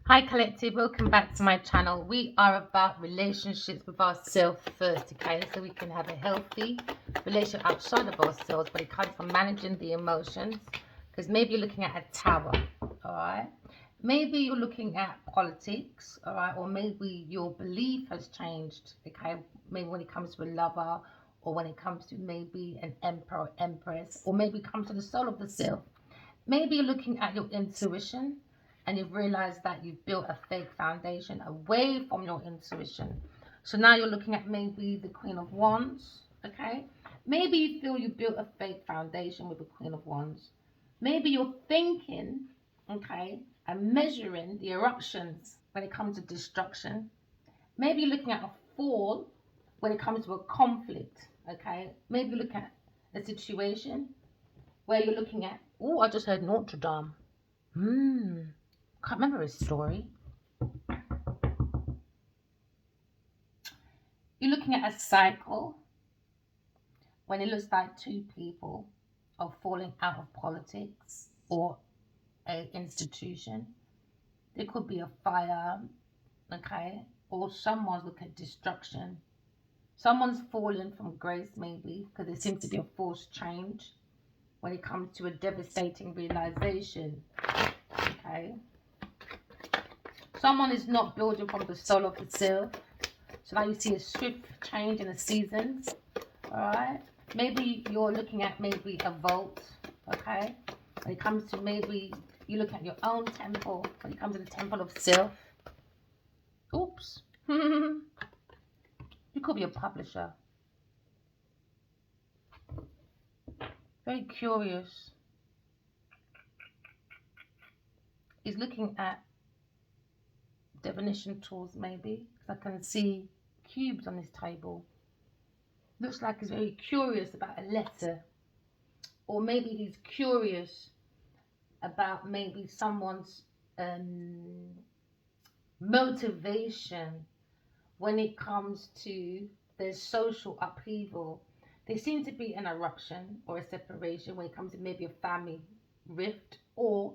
Hi collective, welcome back to my channel. We are about relationships with ourselves first, okay? So we can have a healthy relationship outside of ourselves, but it comes from managing the emotions. Because maybe you're looking at a tower, all right? Maybe you're looking at politics, all right? Or maybe your belief has changed, okay? Maybe when it comes to a lover, or when it comes to maybe an emperor or empress, or maybe it comes to the soul of the self. Maybe you're looking at your intuition and you've realized that you've built a fake foundation away from your intuition. So now you're looking at maybe the Queen of Wands, okay? Maybe you feel you built a fake foundation with the Queen of Wands. Maybe you're thinking, okay, and measuring the eruptions when it comes to destruction. Maybe you're looking at a fall when it comes to a conflict, okay? Maybe you look at a situation where you're looking at, oh, I just heard Notre Dame. Can't remember his story. You're looking at a cycle when it looks like two people are falling out of politics or a institution. There could be a fire, okay, or someone's looking at destruction. Someone's fallen from grace, maybe, because there seems to be a forced change when it comes to a devastating realization, okay. Someone is not building from the soul of the self. So now you see a swift change in the seasons. Alright. Maybe you're looking at maybe a vault. Okay. When it comes to maybe you look at your own temple. When it comes to the temple of self. Oops. You could be a publisher. Very curious. He's looking at divination tools maybe. Because I can see cubes on this table. Looks like he's very curious about a letter. Or maybe he's curious about maybe someone's motivation when it comes to their social upheaval. There seems to be an eruption or a separation when it comes to maybe a family rift, or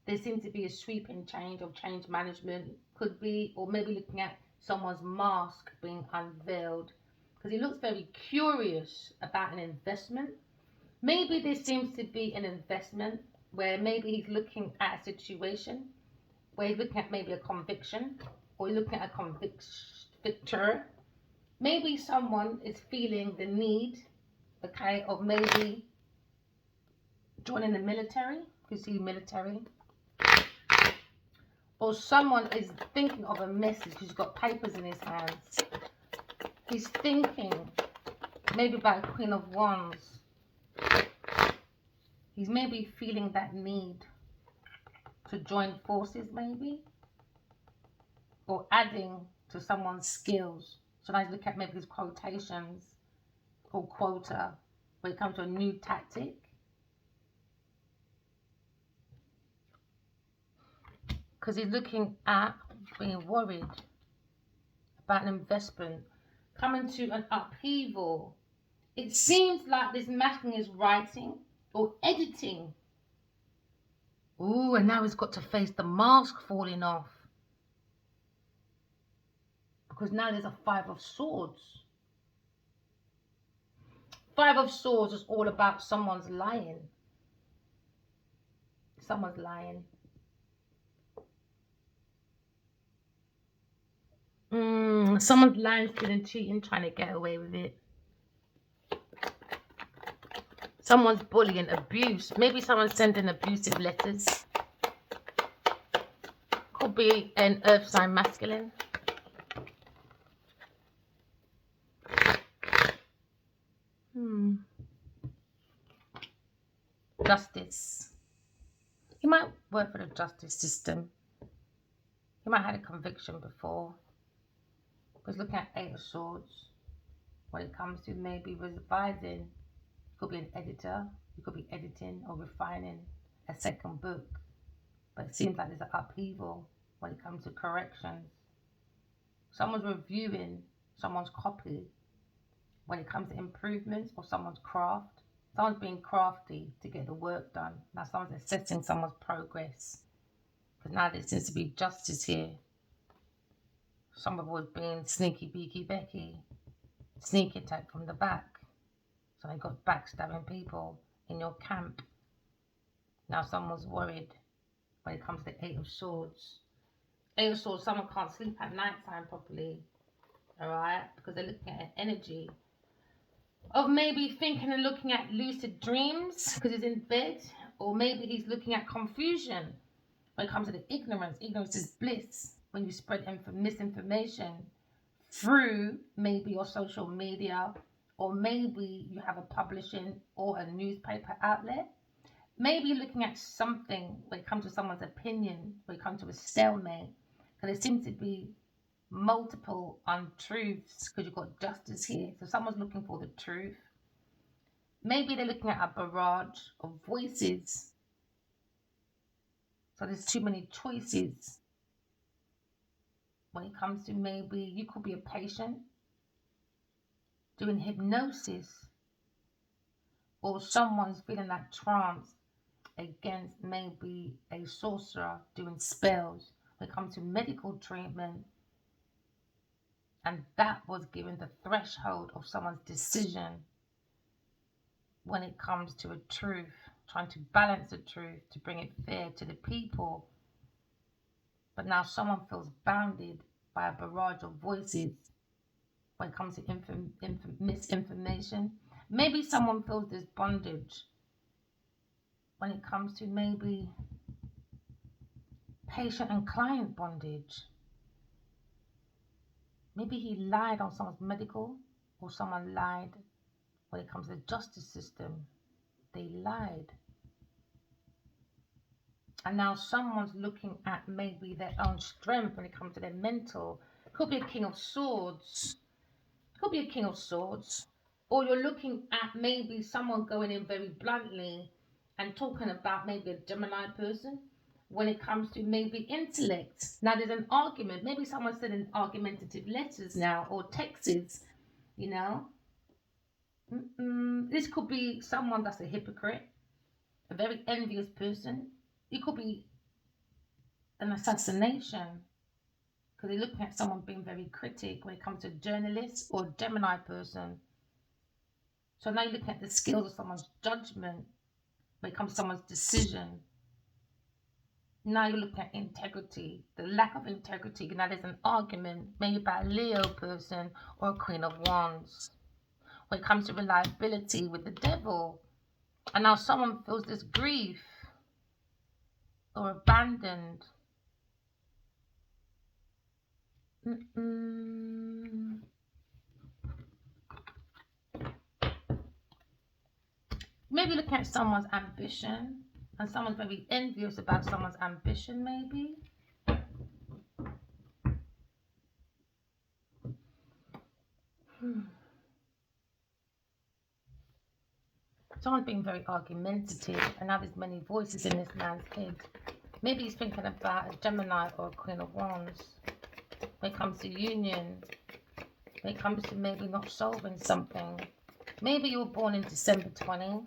there seems to be a sweeping change of change management, could be, or maybe looking at someone's mask being unveiled, because he looks very curious about an investment. Maybe there seems to be an investment where maybe he's looking at a situation where he's looking at maybe a conviction, or he's looking at a convictor. Maybe someone is feeling the need, okay, of maybe joining the military. You see military. Or someone is thinking of a message. He's got papers in his hands. He's thinking maybe about Queen of Wands. He's maybe feeling that need to join forces maybe, or adding to someone's skills. So now look at maybe his quotations or quota when it comes to a new tactic. Because he's looking at being worried about an investment, coming to an upheaval. It seems like this masking is writing or editing. Ooh, and now he's got to face the mask falling off. Because now there's a Five of Swords. Five of Swords is all about someone's lying. Someone's lying. Someone's lying, stealing, cheating, trying to get away with it. Someone's bullying, abuse. Maybe someone's sending abusive letters. Could be an earth sign masculine. Justice. You might work for the justice system. You might have had a conviction before. Because looking at Eight of Swords, when it comes to maybe revising, you could be an editor, you could be editing or refining a second book. But it seems like there's an upheaval when it comes to corrections. Someone's reviewing someone's copy when it comes to improvements or someone's craft. Someone's being crafty to get the work done. Now someone's assessing someone's progress. Because now there seems to be justice here. Someone was being sneaky beaky Becky. Sneak attack from the back. So they got backstabbing people in your camp. Now someone's worried when it comes to the Eight of Swords. Eight of Swords, someone can't sleep at night time properly. Alright? Because they're looking at energy of maybe thinking and looking at lucid dreams because he's in bed, or maybe he's looking at confusion when it comes to the ignorance. Ignorance is bliss when you spread misinformation through maybe your social media, or maybe you have a publishing or a newspaper outlet. Maybe you're looking at something when it comes to someone's opinion, when it comes to a stalemate, because there seems to be multiple untruths because you've got justice here. So someone's looking for the truth. Maybe they're looking at a barrage of voices. So there's too many choices. When it comes to maybe you could be a patient doing hypnosis, or someone's feeling that trance against maybe a sorcerer doing spells when it comes to medical treatment. And that was given the threshold of someone's decision when it comes to a truth, trying to balance the truth to bring it fair to the people. But now someone feels bounded by a barrage of voices when it comes to misinformation. Maybe someone feels this bondage when it comes to maybe patient and client bondage. Maybe he lied on someone's medical, or someone lied when it comes to the justice system. They lied. And now someone's looking at maybe their own strength when it comes to their mental. Could be a King of Swords. Could be a King of Swords. Or you're looking at maybe someone going in very bluntly and talking about maybe a Gemini person when it comes to maybe intellect. Now there's an argument. Maybe someone's sending argumentative letters now, or texts, you know. This could be someone that's a hypocrite, a very envious person. It could be an assassination because they're looking at someone being very critic when it comes to journalists or Gemini person. So now you're looking at the skills of someone's judgment when it comes to someone's decision. Now you're looking at integrity, the lack of integrity. Now there's an argument maybe about a Leo person or a Queen of Wands when it comes to reliability with the devil. And now someone feels this grief or abandoned. Maybe looking at someone's ambition, and someone's very envious about someone's ambition, maybe. Someone's being very argumentative, and now there's many voices in this man's head. Maybe he's thinking about a Gemini or a Queen of Wands when it comes to union, when it comes to maybe not solving something. Maybe you were born in December 20,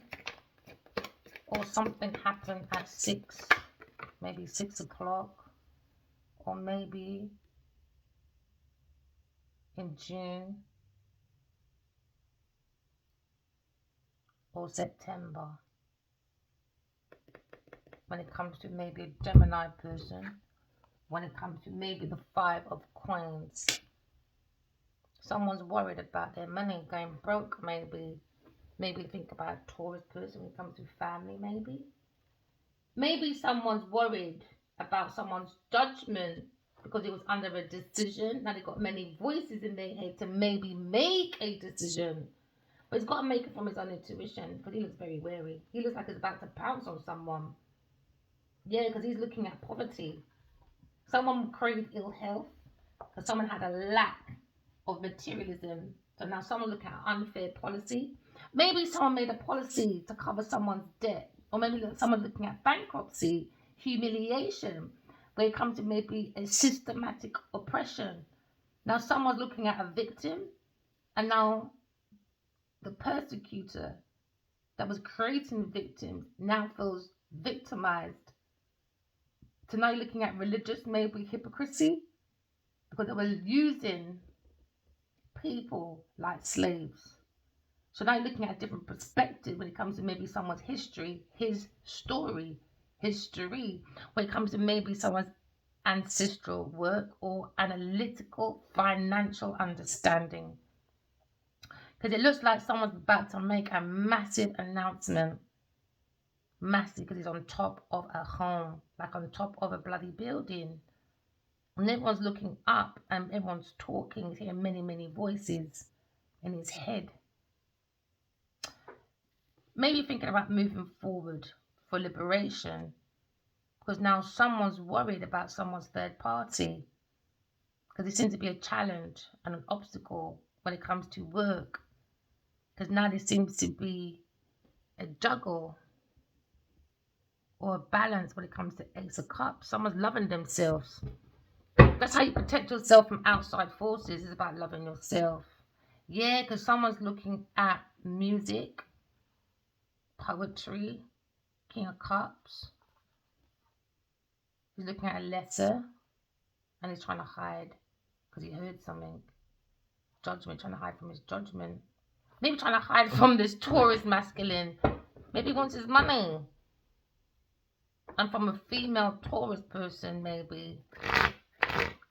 or something happened at 6, maybe 6 o'clock, or maybe in June or September. When it comes to maybe a Gemini person, when it comes to maybe the 5 of Coins, someone's worried about their money going broke, maybe. Maybe think about a Taurus person when it comes to family, maybe. Maybe someone's worried about someone's judgment because it was under a decision. Now they've got many voices in their head to maybe make a decision. But he's got to make it from his own intuition because he looks very wary. He looks like he's about to pounce on someone. Yeah, because he's looking at poverty. Someone craved ill health because someone had a lack of materialism. So now someone looking at unfair policy. Maybe someone made a policy to cover someone's debt. Or maybe someone's looking at bankruptcy, humiliation, where it comes to maybe a systematic oppression. Now someone's looking at a victim, and now the persecutor that was creating victims now feels victimized So now you're looking at religious, maybe hypocrisy, because they were using people like slaves. So now you're looking at a different perspective when it comes to maybe someone's history, his story, history, when it comes to maybe someone's ancestral work or analytical financial understanding. Because it looks like someone's about to make a massive announcement. Massive, because he's on top of a home, like on top of a bloody building. And everyone's looking up and everyone's talking, hearing many, many voices in his head. Maybe thinking about moving forward for liberation, because now someone's worried about someone's third party, because it seems to be a challenge and an obstacle when it comes to work, because now there seems to be a juggle or a balance when it comes to Ace of Cups. Someone's loving themselves. That's how you protect yourself from outside forces. It's about loving yourself. Yeah, because someone's looking at music, poetry, King of Cups. He's looking at a letter and he's trying to hide because he heard something. Judgment, trying to hide from his judgment. Maybe trying to hide from this Taurus masculine. Maybe he wants his money. And from a female Taurus person, maybe.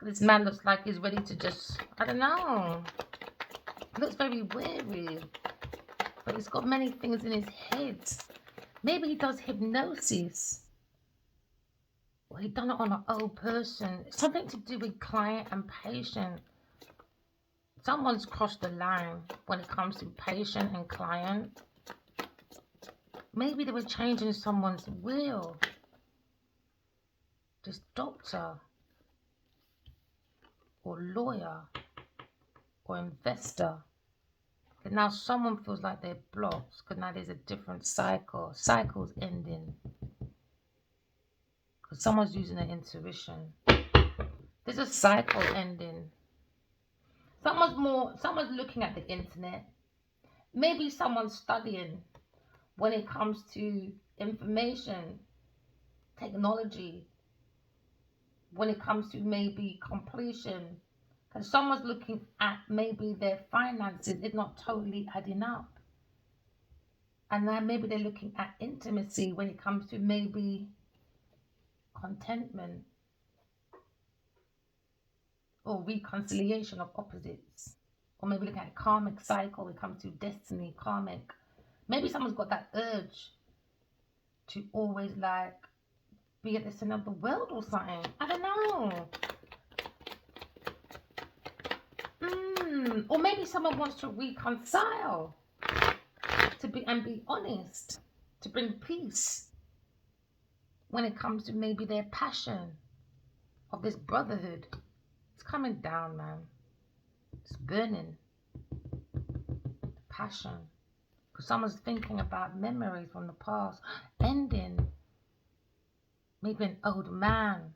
This man looks like he's ready to just, I don't know. He looks very weary. But he's got many things in his head. Maybe he does hypnosis. Or he done it on an old person. Something to do with client and patient. Someone's crossed the line when it comes to patient and client. Maybe they were changing someone's will. This doctor or lawyer or investor. But now someone feels like they're blocked because now there's a different cycle. Cycle's ending. Because someone's using their intuition. There's a cycle ending. Someone's looking at the internet. Maybe someone's studying when it comes to information, technology, when it comes to maybe completion. Because someone's looking at maybe their finances is not totally adding up. And now maybe they're looking at intimacy when it comes to maybe contentment or reconciliation of opposites. Or maybe looking at karmic cycle when it comes to destiny, karmic. Maybe someone's got that urge to always like be at the center of the world or something. I don't know. Or maybe someone wants to reconcile, to be honest, to bring peace when it comes to maybe their passion of this brotherhood. It's coming down, man. It's burning. Passion. Because someone's thinking about memories from the past ending. Maybe an old man.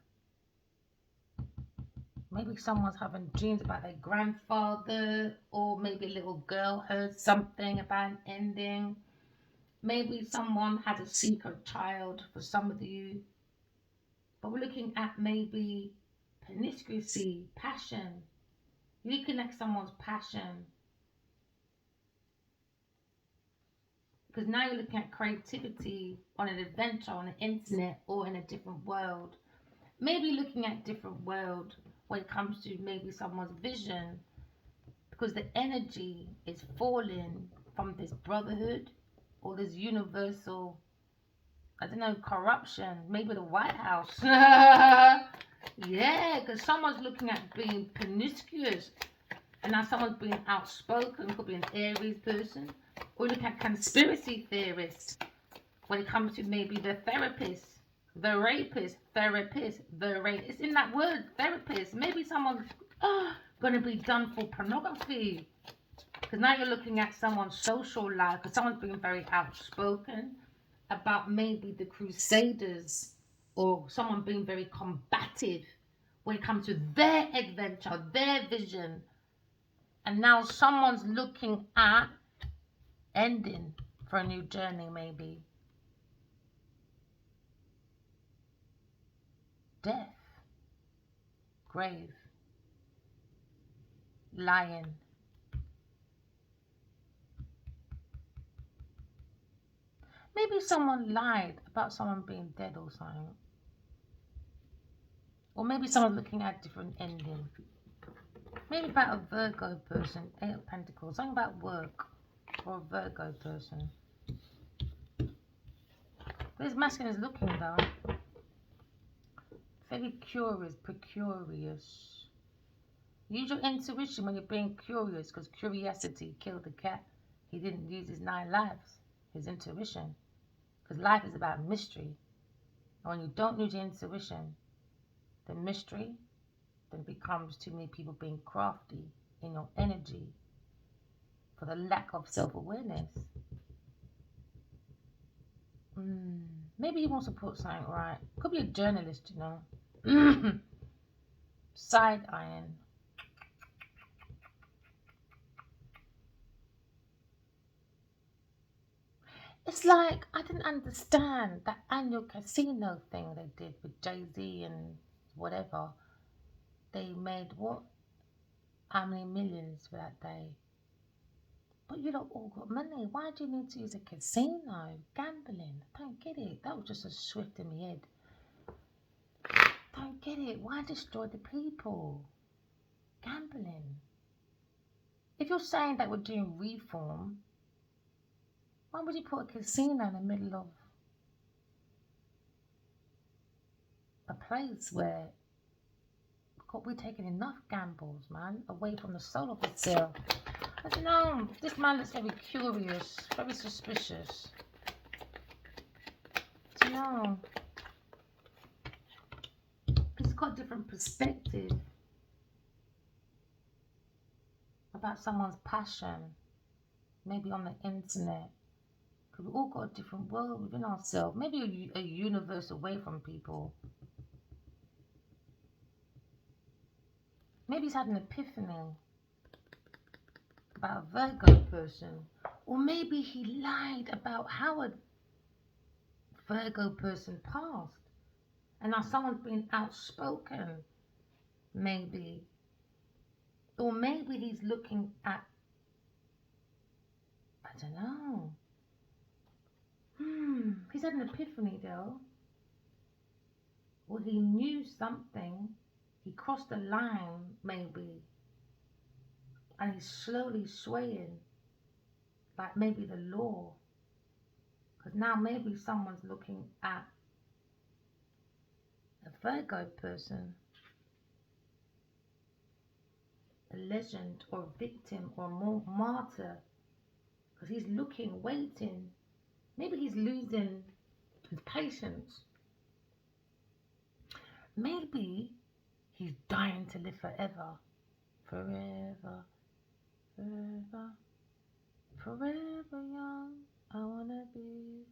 Maybe someone's having dreams about their grandfather, or maybe a little girl heard something about an ending. Maybe someone had a secret child for some of you. But we're looking at maybe promiscuity, passion. You reconnect someone's passion. Because now you're looking at creativity on an adventure on the internet or in a different world. Maybe looking at different world when it comes to maybe someone's vision, because the energy is falling from this brotherhood or this universal, I don't know, corruption. Maybe the White House. Yeah, because someone's looking at being promiscuous and now someone's being outspoken. Could be an Aries person. Or look at conspiracy theorists when it comes to maybe the therapist, the rapist, it's in that word, therapist. Maybe someone's going to be done for pornography. Because now you're looking at someone's social life, because someone's being very outspoken about maybe the Crusaders, or someone being very combative when it comes to their adventure, their vision. And now someone's looking at ending for a new journey, maybe. death, grave, lion. Maybe someone lied about someone being dead or something. Or maybe someone's looking at a different ending. Maybe about a Virgo person, Eight of Pentacles, something about work for a Virgo person. This masculine is looking though. Very curious, precurious. Use your intuition when you're being curious, because curiosity killed the cat. He didn't use his 9 lives, his intuition. Because life is about mystery. And when you don't use your intuition, the mystery then becomes too many people being crafty in your energy for the lack of self-awareness. Maybe he wants to put something right. Could be a journalist, you know. Side iron. It's like, I didn't understand that annual casino thing they did with Jay-Z and whatever. They made what? How many millions for that day? But you lot all got money. Why do you need to use a casino? Gambling. Don't get it. That was just a swift in my head. Don't get it. Why destroy the people? Gambling. If you're saying that we're doing reform, why would you put a casino in the middle of a place where we're taking enough gambles, man, away from the soul of itself? I don't know. This man looks very curious, very suspicious. I don't know. He's got a different perspective about someone's passion, maybe on the internet. Because we've all got a different world within ourselves, maybe a universe away from people. Maybe he's had an epiphany about a Virgo person. Or maybe he lied about how a Virgo person passed. And now someone's been outspoken, maybe. Or maybe he's looking at, I don't know. He's had an epiphany though. Or he knew something. He crossed the line, maybe. And he's slowly swaying. Like maybe the law. Because now maybe someone's looking at a Virgo person, a legend or a victim or a martyr. Because he's looking, waiting. Maybe he's losing his patience. Maybe he's dying to live forever. Forever, forever, forever young. I wanna be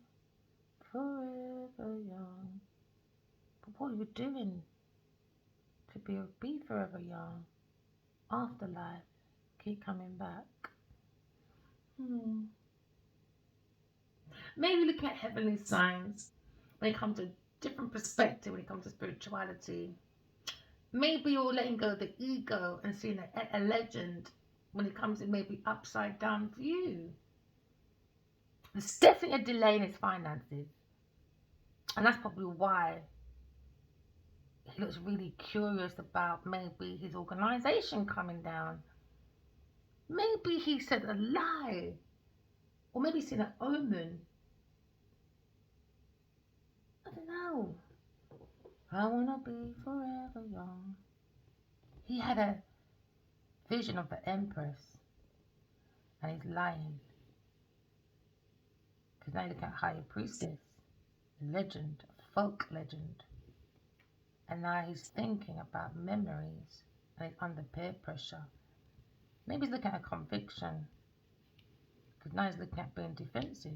forever young. But what are you doing to be forever young? Afterlife, keep coming back. Maybe look at heavenly signs when it comes to a different perspective, when it comes to spirituality. Maybe you're letting go of the ego and seeing a legend when it comes to maybe upside down view. There's definitely a delay in his finances. And that's probably why he looks really curious about maybe his organization coming down. Maybe he said a lie. Or maybe he's seen an omen. I don't know. I wanna be forever young. He had a vision of the Empress. And he's lying. Because now you look at High Priestess. Legend, folk legend. And now he's thinking about memories. And he's under peer pressure. Maybe he's looking at a conviction. Because now he's looking at being defensive.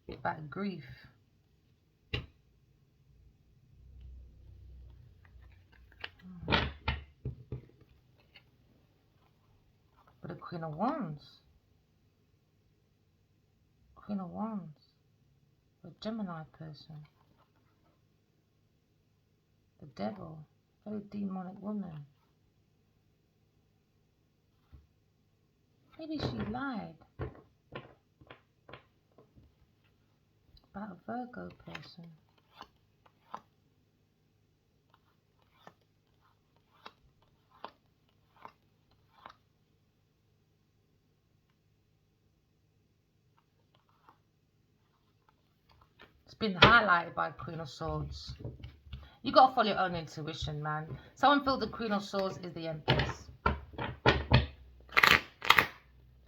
About grief. But the Queen of Wands. Queen of Wands. The Gemini person. The devil. Very demonic woman. Maybe she lied about a Virgo person. It's been highlighted by Queen of Swords. You gotta follow your own intuition, man. Someone feels the Queen of Swords is the Empress.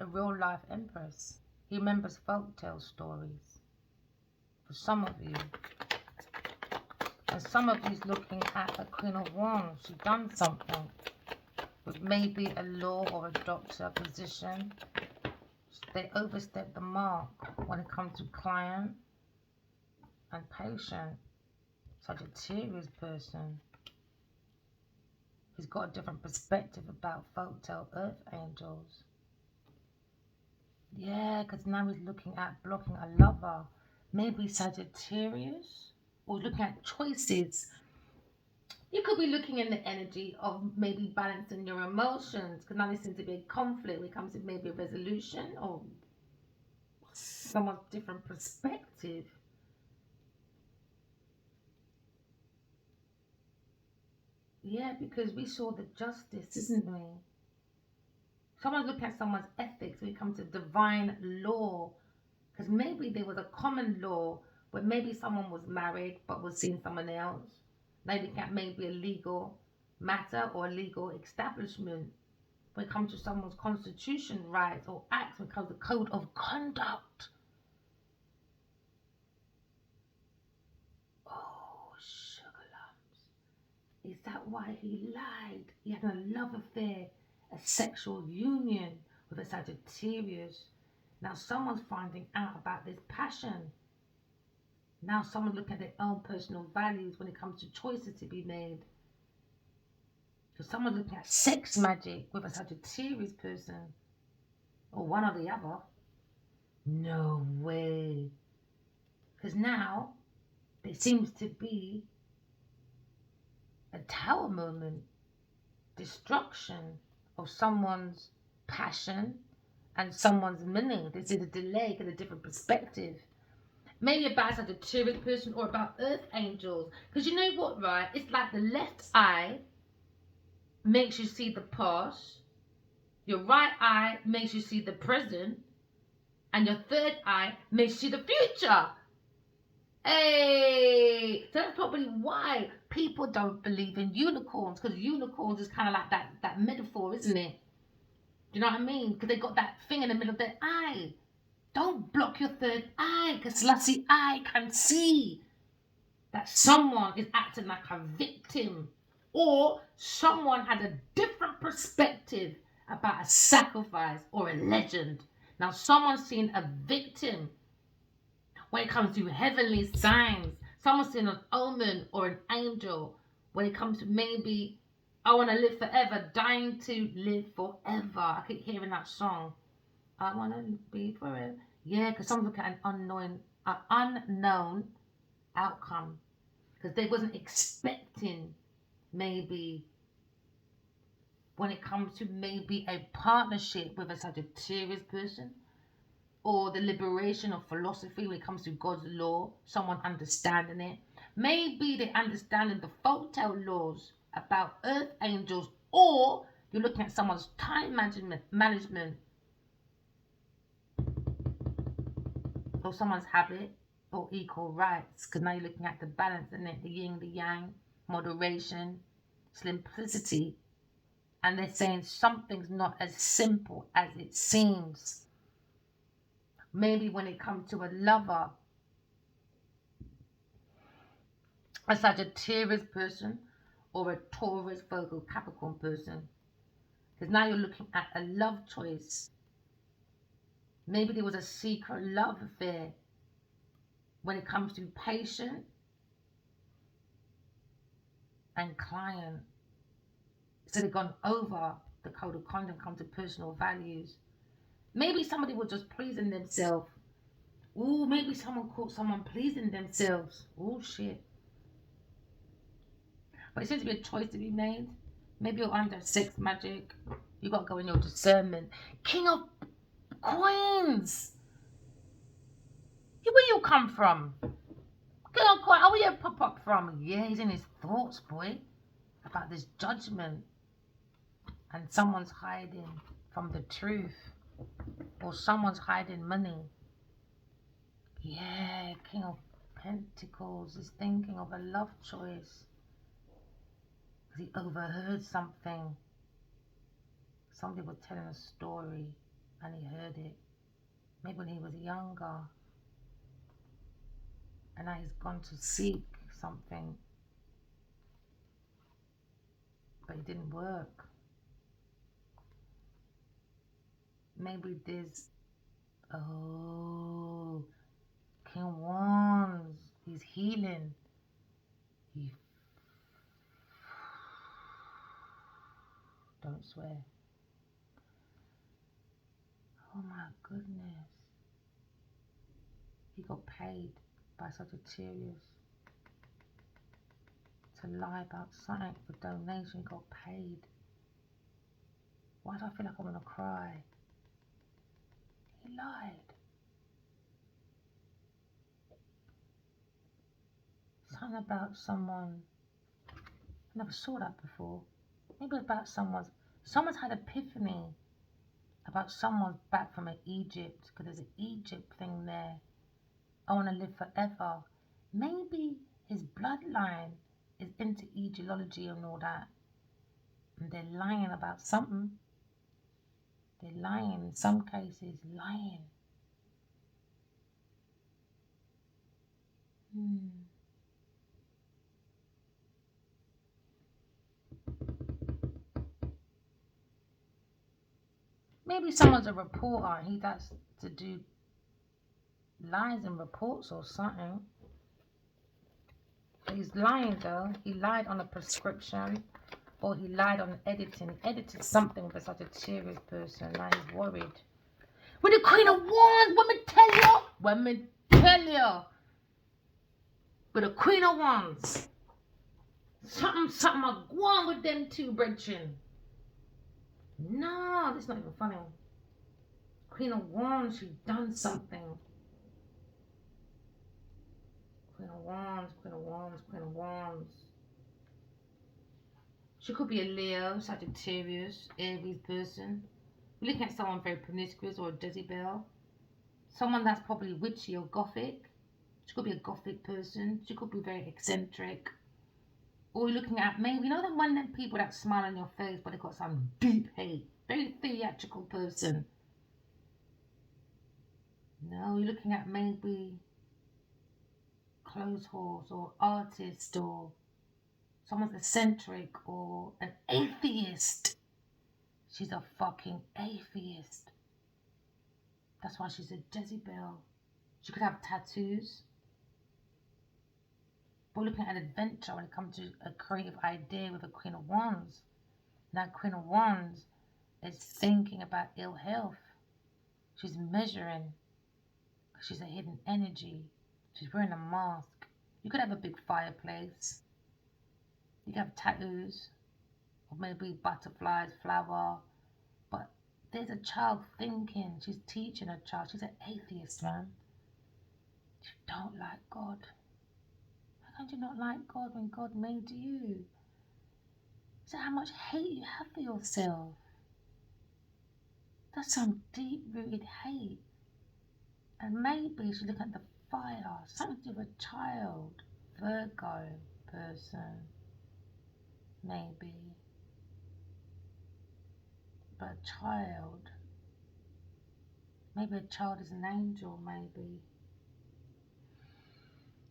A real life Empress. He remembers folktale stories. For some of you. And some of you's looking at a Queen of Wands. She's done something. With maybe a law or a doctor position. They overstep the mark when it comes to client and patient. Sagittarius person. He's got a different perspective about folktale earth angels. Yeah, because now he's looking at blocking a lover. Maybe Sagittarius. Or looking at choices. You could be looking in the energy of maybe balancing your emotions. Because now there seems to be a conflict when it comes to maybe a resolution or someone's different perspective. Yeah, because we saw the justice, isn't we? Someone's looking at someone's ethics when it comes to divine law. Because maybe there was a common law, but maybe someone was married but was seeing someone else. Maybe it may be a legal matter or a legal establishment. When it comes to someone's constitution rights or acts, when it comes to code of conduct. Oh, sugar lumps. Is that why he lied? He had a love affair, a sexual union with a Sagittarius. Now someone's finding out about this passion. Now someone's looking at their own personal values when it comes to choices to be made. So someone's looking at sex magic with a Sagittarius person. Or one or the other. No way. Because now there seems to be a tower moment. Destruction of someone's passion and someone's meaning. This is a delay, get a different perspective. Maybe about Sagittarius person or about earth angels. Because you know what, right? It's like the left eye makes you see the past. Your right eye makes you see the present. And your third eye makes you see the future. Hey, so that's probably why people don't believe in unicorns, because unicorns is kind of like that metaphor, isn't it? Do you know what I mean? Because they got that thing in the middle of their eye. Don't block your third eye, because Lassie eye can see that someone is acting like a victim, or someone had a different perspective about a sacrifice or a legend. Now someone's seen a victim when it comes to heavenly signs. Someone's seen an omen or an angel when it comes to maybe I want to live forever, dying to live forever. I keep hearing that song. I want to be forever. Yeah, because someone's looking at an unknown outcome. Because they wasn't expecting maybe when it comes to maybe a partnership with a Sagittarius person, or the liberation of philosophy when it comes to God's law, someone understanding it. Maybe they're understanding the folktale laws about earth angels, or you're looking at someone's time management or someone's habit or equal rights, because now you're looking at the balance in it, the yin, the yang, moderation, simplicity, and they're saying something's not as simple as it seems. Maybe when it comes to a lover, a Sagittarius person or a Taurus, Virgo, Capricorn person. Because now you're looking at a love choice. Maybe there was a secret love affair when it comes to patient and client. So they've gone over the code of conduct, come to personal values. Maybe somebody was just pleasing themselves Oh, maybe someone caught someone pleasing themselves. Oh, shit. But it seems to be a choice to be made. Maybe you're under sex magic. You got to go in your discernment. King of Coins. Where you come from? King of Coins. Oh, where you pop up from? Yeah, he's in his thoughts, boy. About this judgment. And someone's hiding from the truth. Or someone's hiding money. Yeah, King of Pentacles is thinking of a love choice. Because he overheard something. Somebody was telling a story and he heard it. Maybe when he was younger. And now he's gone to seek something. But it didn't work. Maybe there's... Oh... King of Wands. He's healing. He... Don't swear. Oh my goodness. He got paid by Sagittarius to lie about something for donation. He got paid. Why do I feel like I want to cry? He lied. Something about someone. I never saw that before. Maybe about someone's had epiphany about someone back from Egypt, because there's an Egypt thing there. I want to live forever. Maybe his bloodline is into Egyptology and all that, and they're lying about something. They're lying, in some cases, lying. Maybe someone's a reporter and he does to do lies and reports or something. He's lying though. He lied on a prescription, or he lied on editing. He edited something with such a serious person. Now he's worried. With the Queen of Wands, let me tell you. With the Queen of Wands. Something are going with them two, brethren. No, that's not even funny. Queen of Wands, she's done something. Queen of Wands, Queen of Wands, Queen of Wands. She could be a Leo, Sagittarius, Aries person. We're looking at someone very promiscuous or a Jezebel. Someone that's probably witchy or gothic. She could be a gothic person. She could be very eccentric. Or you're looking at maybe, you know, the one of them people that smile on your face but they got some deep hate. Very theatrical person. No, you're looking at maybe clothes horse or artist or someone's eccentric or an atheist. She's a fucking atheist. That's why she's a Jezebel. She could have tattoos. But we're looking at an adventure when it comes to a creative idea with a Queen of Wands. Now Queen of Wands is thinking about ill health. She's measuring. She's a hidden energy. She's wearing a mask. You could have a big fireplace. You could have tattoos. Or maybe butterflies, flower. But there's a child thinking. She's teaching a child. She's an atheist, man. You don't like God. How can you not like God when God made you? Is that how much hate you have for yourself? That's some deep-rooted hate. And maybe you should look at the fire. Something to do with a child. Virgo person. Maybe. But a child. Maybe a child is an angel, maybe.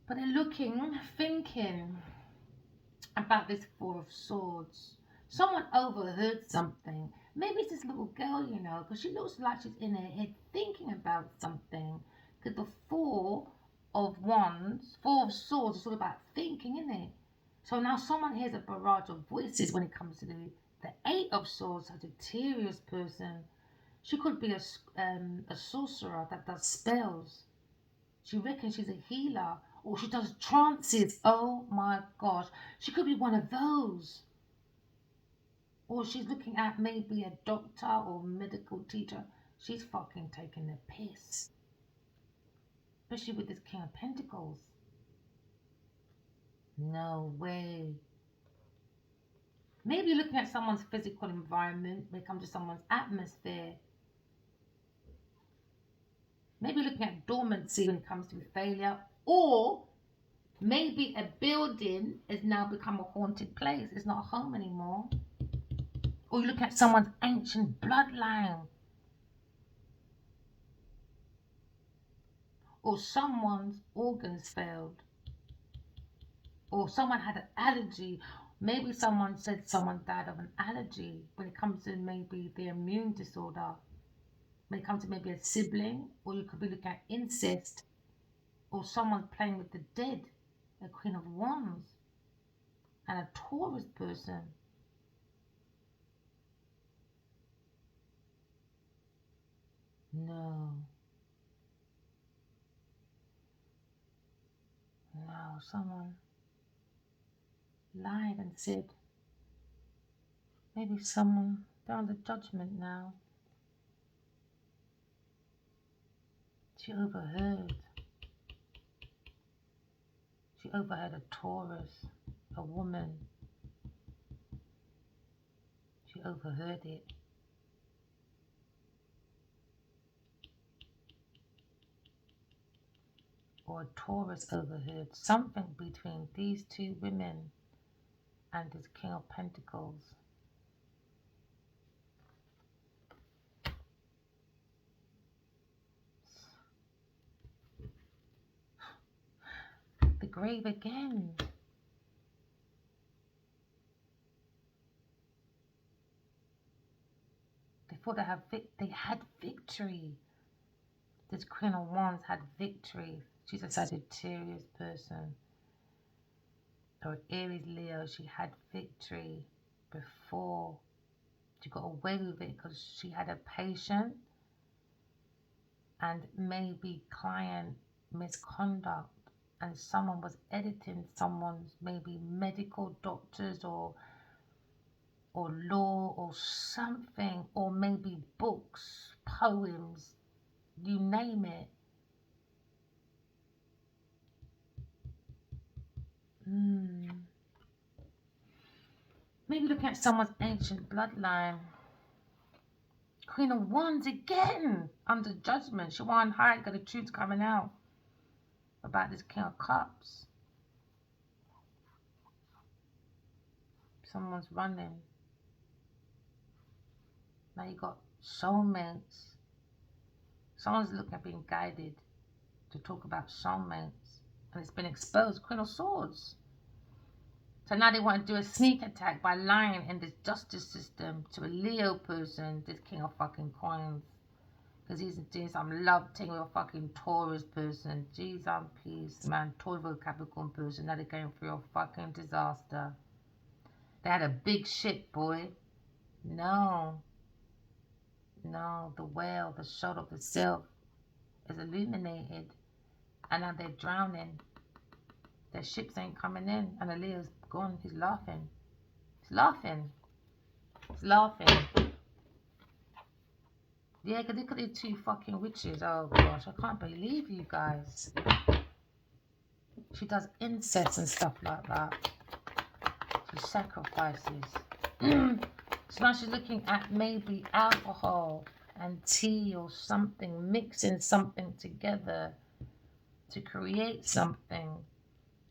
But they're looking, thinking about this Four of Swords. Someone overheard something. Maybe it's this little girl, you know, because she looks like she's in her head thinking about something. Because the Four of Swords is all about thinking, isn't it? So now someone hears a barrage of voices when it comes to the Eight of Swords, Sagittarius person. She could be a sorcerer that does spells. She reckons she's a healer, or she does trances. Oh my gosh. She could be one of those. Or she's looking at maybe a doctor or medical teacher. She's fucking taking the piss. Especially with this King of Pentacles. No way. Maybe you're looking at someone's physical environment when it comes to someone's atmosphere. Maybe looking at dormancy when it comes to failure. Or maybe a building has now become a haunted place. It's not a home anymore. Or you look at someone's ancient bloodline. Or someone's organs failed. Or someone had an allergy. Maybe someone said someone died of an allergy when it comes to maybe the immune disorder. When it comes to maybe a sibling, or you could be looking at incest, or someone playing with the dead, a Queen of Wands, and a Taurus person. No. No, someone lied and said, maybe someone, they're under judgment now. She overheard. She overheard a Taurus, a woman. She overheard it. Or a Taurus overheard something between these two women and this King of Pentacles. The grave again. They thought they had victory. This Queen of Wands had victory. She's a Sagittarius person. Or Aries Leo. She had victory before. She got away with it because she had a patient and maybe client misconduct, and someone was editing someone's maybe medical doctors or law or something, or maybe books, poems, you name it. Maybe looking at someone's ancient bloodline. Queen of Wands again, under judgment. She won't hide, got the truth coming out about this King of Cups. Someone's running. Now you got soulmates. Someone's looking at being guided to talk about soulmates. And it's been exposed. Queen of Swords. So now they want to do a sneak attack by lying in this justice system to a Leo person, this King of fucking Coins. Because he's doing some love thing with a fucking Taurus person. Jeez, I'm peace, man. Taurus Capricorn person. Now they're going through a fucking disaster. They had a big ship, boy. No. No, the whale, the shoulder of the self is illuminated. And now they're drowning. Their ships ain't coming in. And the Leo's gone. He's laughing. He's laughing. He's laughing. Yeah, because look at these two fucking witches. Oh gosh, I can't believe you guys. She does incest and stuff like that. She sacrifices. So now she's looking at maybe alcohol and tea or something, mixing something together to create something.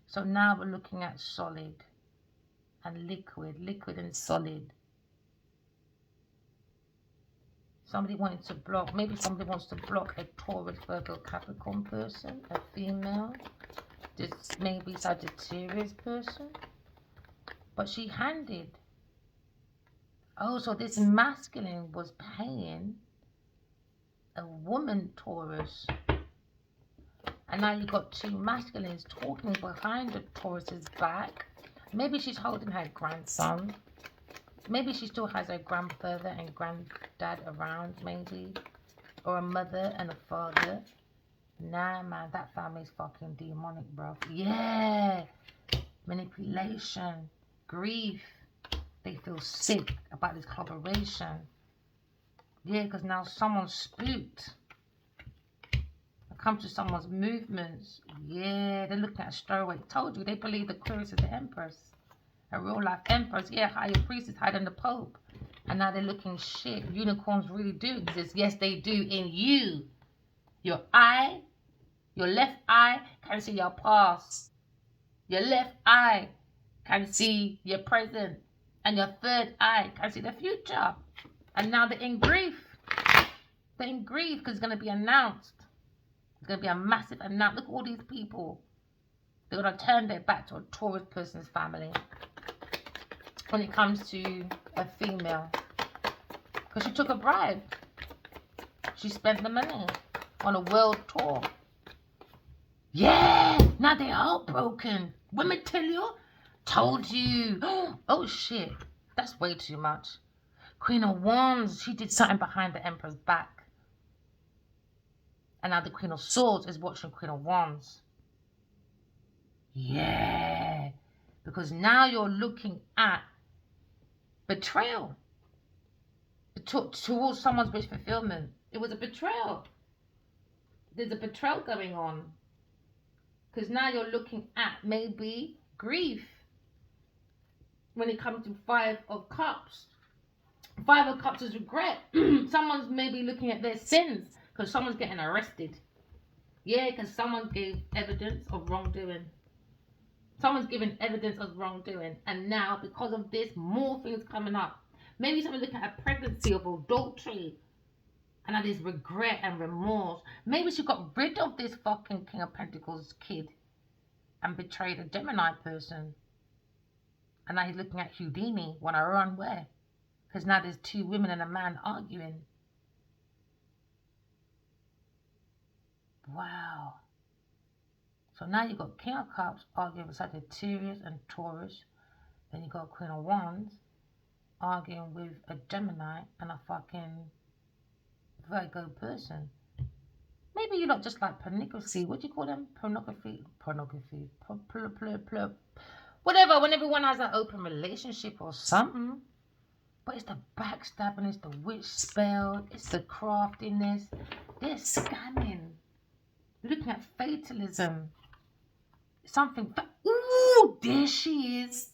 So now we're looking at solid and liquid and solid. Somebody wanted to block, maybe somebody wants to block a Taurus, Virgo, Capricorn person, a female. This maybe Sagittarius person. But she handed. Oh, so this masculine was paying a woman Taurus. And now you got two masculines talking behind the Taurus's back. Maybe she's holding her grandson. Maybe she still has her grandfather and granddad around, maybe. Or a mother and a father. Nah, man, that family's fucking demonic, bro. Yeah. Manipulation. Grief. They feel sick about this collaboration. Yeah, because now someone's spooked. It comes to someone's movements. Yeah, they're looking at a stowaway. Told you, they believe the Aquarius is the Empress. A real life Empress. Yeah, higher priest is higher than the Pope. And now they're looking shit. Unicorns really do exist. Yes, they do in you. Your eye, your left eye can see your past. Your left eye can see your present. And your third eye can see the future. And now they're in grief. They're in grief because it's going to be announced. It's going to be a massive announcement. Look at all these people. They're going to turn their back to a Taurus person's family when it comes to a female. Because she took a bribe. She spent the money on a world tour. Yeah! Now they're heartbroken. Women tell you. Told you. Oh shit. That's way too much. Queen of Wands. She did something behind the Emperor's back. And now the Queen of Swords is watching Queen of Wands. Yeah. Because now you're looking at betrayal. Towards someone's wish fulfillment. It was a betrayal. There's a betrayal going on. Because now you're looking at maybe grief. When it comes to Five of Cups. Five of Cups is regret. Someone's maybe looking at their sins. Because someone's getting arrested. Yeah, because someone gave evidence of wrongdoing. Someone's given evidence of wrongdoing. And now, because of this, more things coming up. Maybe someone's looking at a pregnancy of adultery. And now there's regret and remorse. Maybe she got rid of this fucking King of Pentacles kid. And betrayed a Gemini person. And now he's looking at Houdini when I run where? Because now there's two women and a man arguing. Wow. So now you've got King of Cups arguing with Sagittarius and Taurus. Then you got Queen of Wands arguing with a Gemini and a fucking Virgo person. Maybe you lot just like pornography. What do you call them? Pornography. Whatever, when everyone has an open relationship or something. But it's the backstabbing, it's the witch spell, it's the craftiness. They're scamming. You're looking at fatalism. Something. Ooh, there she is.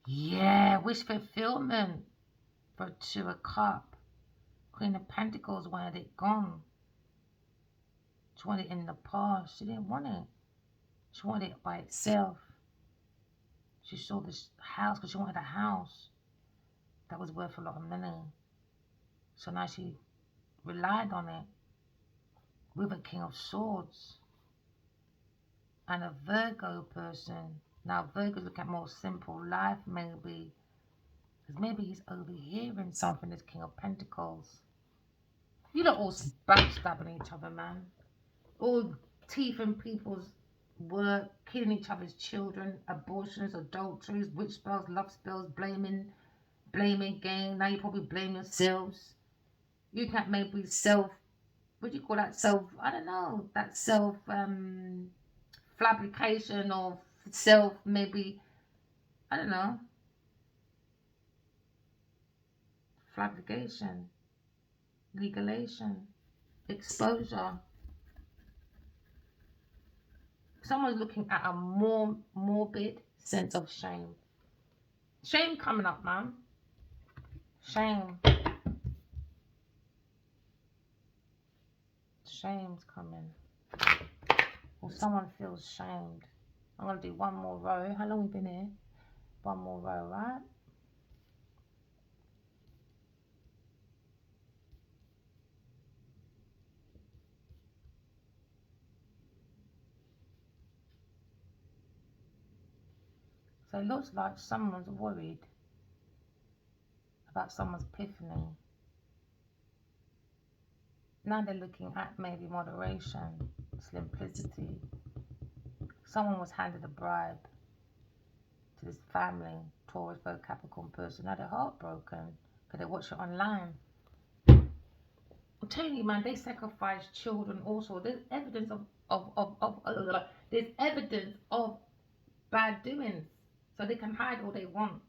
Yeah, wish fulfillment. For Two of Cups. Queen of Pentacles wanted it gone. She wanted it in the past. She didn't want it. She wanted it by itself. She saw this house because she wanted a house that was worth a lot of money. So now she relied on it with a King of Swords and a Virgo person. Now Virgo's looking at more simple life maybe. Because maybe he's overhearing something, this King of Pentacles. You lot all backstabbing each other, man. All teeth in people's work, killing each other's children, abortions, adulteries, witch spells, love spells, blaming game. Now you probably blame yourselves. You can't maybe self, what do you call that? I don't know, that fabrication or maybe, I don't know, fabrication, legalization, exposure. Someone's looking at a more morbid sense of shame. Shame coming up, man. Shame. Shame's coming. Or someone feels shamed. I'm going to do one more row. How long have we been here? One more row, right? So it looks like someone's worried about someone's epiphany. Now they're looking at maybe moderation, simplicity. Someone was handed a bribe to this family, Taurus, Virgo, Capricorn person. Now they're heartbroken because they watch it online. I'm telling you, man, they sacrifice children also. There's evidence there's evidence of bad doings. So they can hide all they want.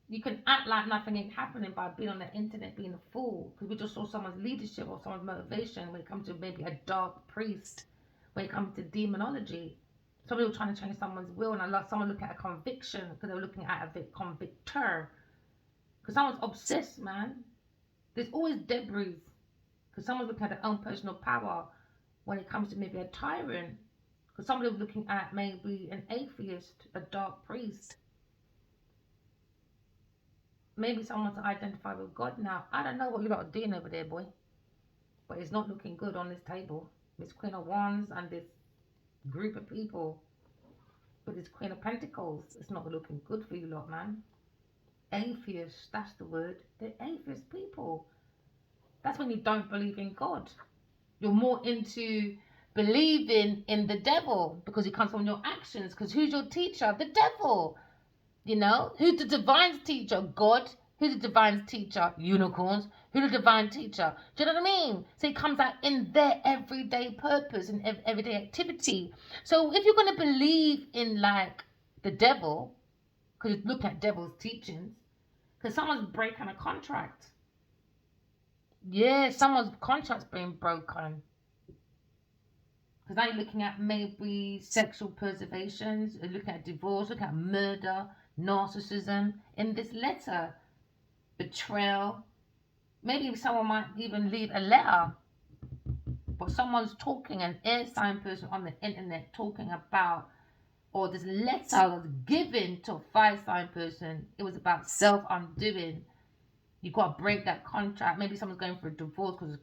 You can act like nothing ain't happening by being on the internet being a fool. Because we just saw someone's leadership or someone's motivation when it comes to maybe a dark priest, when it comes to demonology. Somebody was trying to change someone's will, and I love someone looking at a conviction because they were looking at a convictor. Because someone's obsessed, man. There's always debris. Because someone's looking at their own personal power when it comes to maybe a tyrant. Because somebody was looking at maybe an atheist, a dark priest. Maybe someone to identify with God now. I don't know what you lot are doing over there, boy. But it's not looking good on this table. This Queen of Wands and this group of people with this Queen of Pentacles. It's not looking good for you lot, man. Atheists, that's the word. They're atheist people. That's when you don't believe in God. You're more into believing in the devil because it comes from your actions. Because who's your teacher? The devil. You know, who's the divine teacher? God. Who's the divine teacher? Unicorns. Who's the divine teacher? Do you know what I mean? So it comes out in their everyday purpose and everyday activity. So if you're going to believe in like the devil, because you look at devil's teachings, because someone's breaking a contract. Yeah, someone's contract's being broken. Because now you're looking at maybe sexual perversions, you're looking at divorce, looking at murder, narcissism in this letter, betrayal. Maybe someone might even leave a letter, but someone's talking, an air sign person on the internet talking about, or this letter was given to a fire sign person. It was about self-undoing. You got to break that contract. Maybe someone's going for a divorce because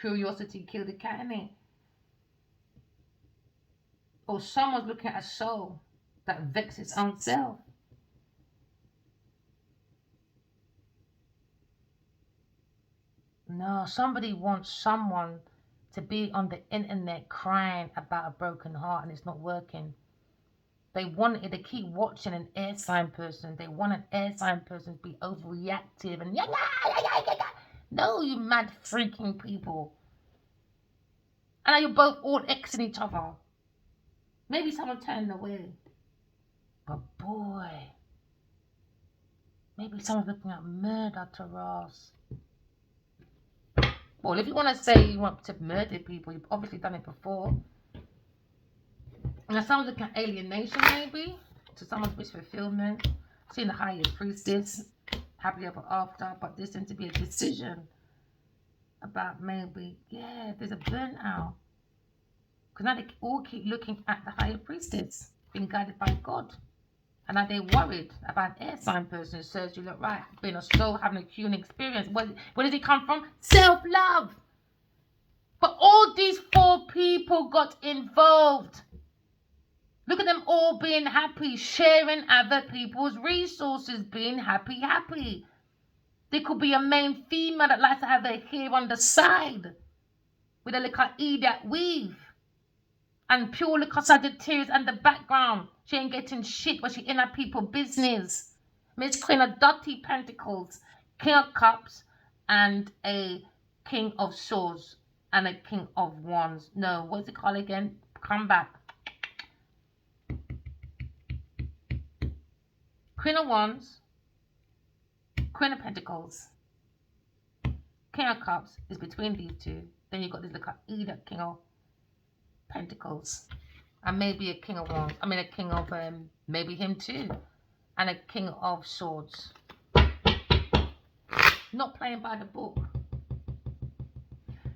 curiosity killed the cat, innit? Or someone's looking at a soul that vexes its own self. No, somebody wants someone to be on the internet crying about a broken heart and it's not working. They wanted to keep watching an air sign person. They want an air sign person to be overreactive and no, you mad freaking people. And now you're both all Xing each other. Maybe someone turned away. But boy, maybe someone's looking at murder to Ross. Well, if you want to say you want to murder people, you've obviously done it before. And someone's looking at alienation, maybe, to someone's wish fulfillment. Seeing the highest priestess, happily ever after, but there seems to be a decision about maybe, yeah, there's a burnout. Because now they all keep looking at the higher priestess, being guided by God. And now they're worried about an air sign person who says you look right, being a soul, having a human experience. Where does it come from? Self-love. But all these 4 people got involved. Look at them all being happy, sharing other people's resources, being happy. There could be a main female that likes to have their hair on the side with a little idiot weave. And pure little Sagittarius in the background. She ain't getting shit, but she in her people business. Miss Queen of Dirty Pentacles, King of Cups, and a King of Swords, and a King of Wands. No, what's it called again? Come back. Queen of Wands, Queen of Pentacles, King of Cups is between these two. Then you got this little idiot King of Pentacles, and maybe a King of Wands. I mean a King of maybe him too, and a King of Swords. Not playing by the book.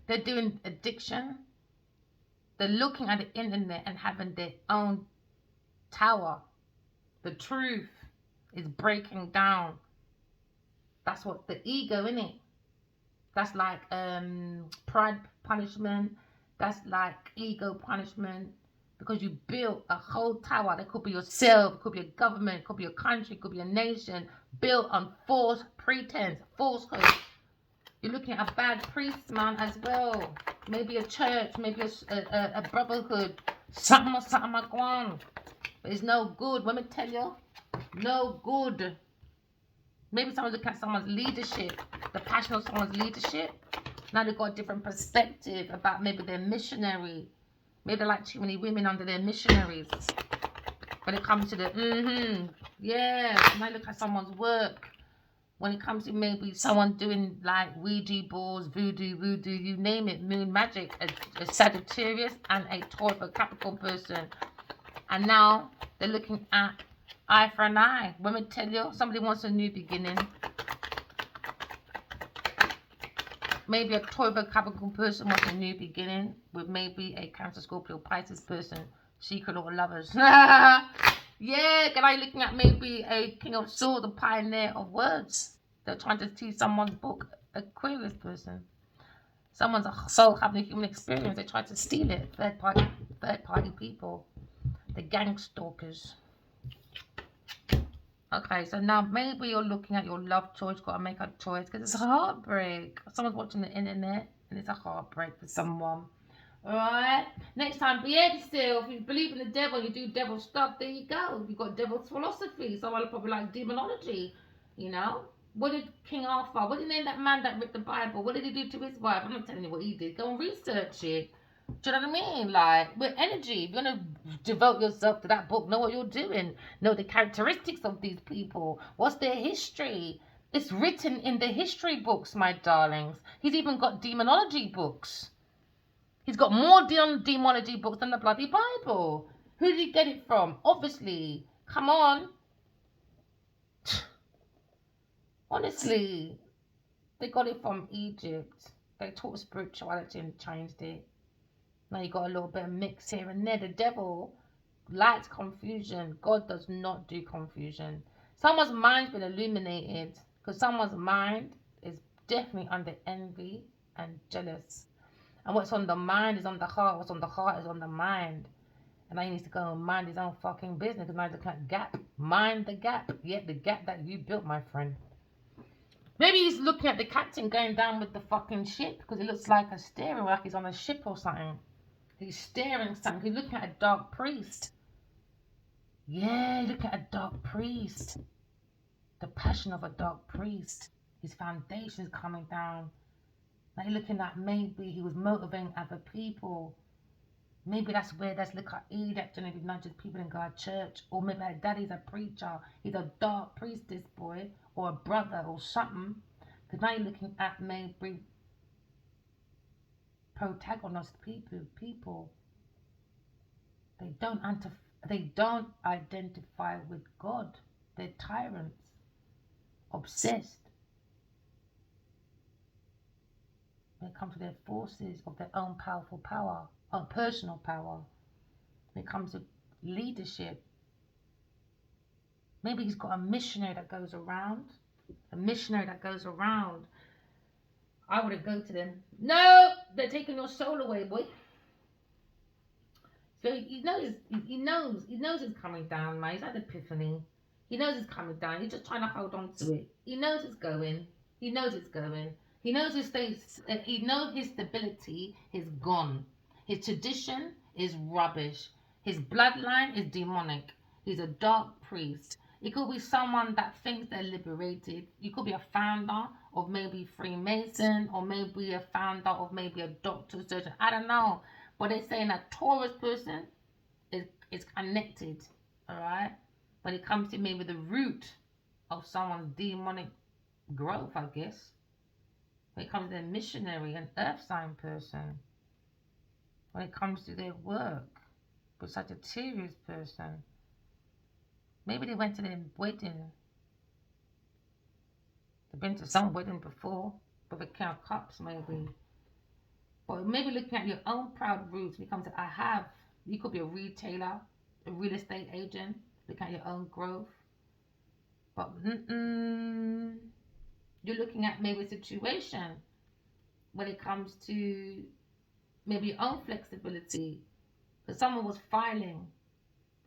They're doing addiction. They're looking at the internet and having their own tower. The truth is breaking down. That's what the ego, innit? That's like pride punishment. That's like ego punishment, because you built a whole tower. That could be yourself, it could be a government, it could be a country, it could be a nation, built on false pretense, falsehood. You're looking at a bad priest, man, as well. Maybe a church, maybe a brotherhood, something like one. But it's no good. Let me tell you, no good. Maybe someone's looking at someone's leadership, the passion of someone's leadership. Now they've got a different perspective about maybe their missionary. Maybe they like too many women under their missionaries. When it comes to the, yeah, now look at someone's work. When it comes to maybe someone doing like Ouija boards, voodoo, you name it, moon magic, a Sagittarius and a Taurus or Capricorn person. And now they're looking at eye for an eye. Women tell you somebody wants a new beginning. Maybe a Taurus or Capricorn person wants a new beginning with maybe a Cancer, Scorpio, Pisces person. Secret or lovers. Yeah, can I looking at maybe a King of Swords, the pioneer of words. They're trying to teach someone's book, Aquarius person. Someone's soul having a human experience. They try to steal it. Third party people. The gang stalkers. Okay, so now maybe you're looking at your love choice. Got to make a choice because it's a heartbreak. Someone's watching the internet and it's a heartbreak for someone. Alright, next time, behave yourself. If you believe in the devil, you do devil stuff, there you go. You've got devil's philosophy. Someone will probably like demonology, you know. What did King Arthur, what did he name that man that wrote the Bible? What did he do to his wife? I'm not telling you what he did. Go and research it. Do you know what I mean? Like, with energy, if you're going to devote yourself to that book, know what you're doing. Know the characteristics of these people. What's their history? It's written in the history books, my darlings. He's even got demonology books. He's got more demonology books than the bloody Bible. Who did he get it from? Obviously. Come on. Honestly. They got it from Egypt. They taught spirituality and changed it. Now you got a little bit of mix here and there. The devil likes confusion. God does not do confusion. Someone's mind's been illuminated because someone's mind is definitely under envy and jealous. And what's on the mind is on the heart. What's on the heart is on the mind. And now he needs to go and mind his own fucking business. Because now he's looking at gap. Mind the gap. Yeah, the gap that you built, my friend. Maybe he's looking at the captain going down with the fucking ship. Because it looks like a steering, like he's on a ship or something. He's staring something. He's looking at a dark priest. Yeah, look at a dark priest. The passion of a dark priest. His foundation is coming down. Now you're looking at maybe he was motivating other people. Maybe that's where that's look at that's generally not just people in God's church. Or maybe her daddy's a preacher. He's a dark priest, this boy. Or a brother or something. Because now you're looking at maybe protagonist people. They don't identify with God. They're tyrants. Obsessed. When it comes to their forces of their own powerful power, own personal power. When it comes to leadership. Maybe he's got a missionary that goes around. A missionary that goes around. I wouldn't go to them. No, they're taking your soul away, boy. So he knows it's coming down, mate. He's had an epiphany. He knows it's coming down. He's just trying to hold on to it. He knows it's going. He knows it's going. He knows his states. He knows his stability is gone. His tradition is rubbish. His bloodline is demonic. He's a dark priest. It could be someone that thinks they're liberated. You could be a founder of maybe Freemason, or maybe a founder of maybe a doctor, surgeon. I don't know. But they're saying a Taurus person is connected. All right. When it comes to maybe the root of someone's demonic growth, I guess. When it comes to their missionary, an earth sign person. When it comes to their work, with such a Sagittarius person. Maybe they went to their wedding. They've been to some wedding before, with a King of Cups maybe. But maybe looking at your own proud roots when it comes to I have. You could be a retailer, a real estate agent, looking at your own growth. But you're looking at maybe a situation when it comes to maybe your own flexibility. That someone was filing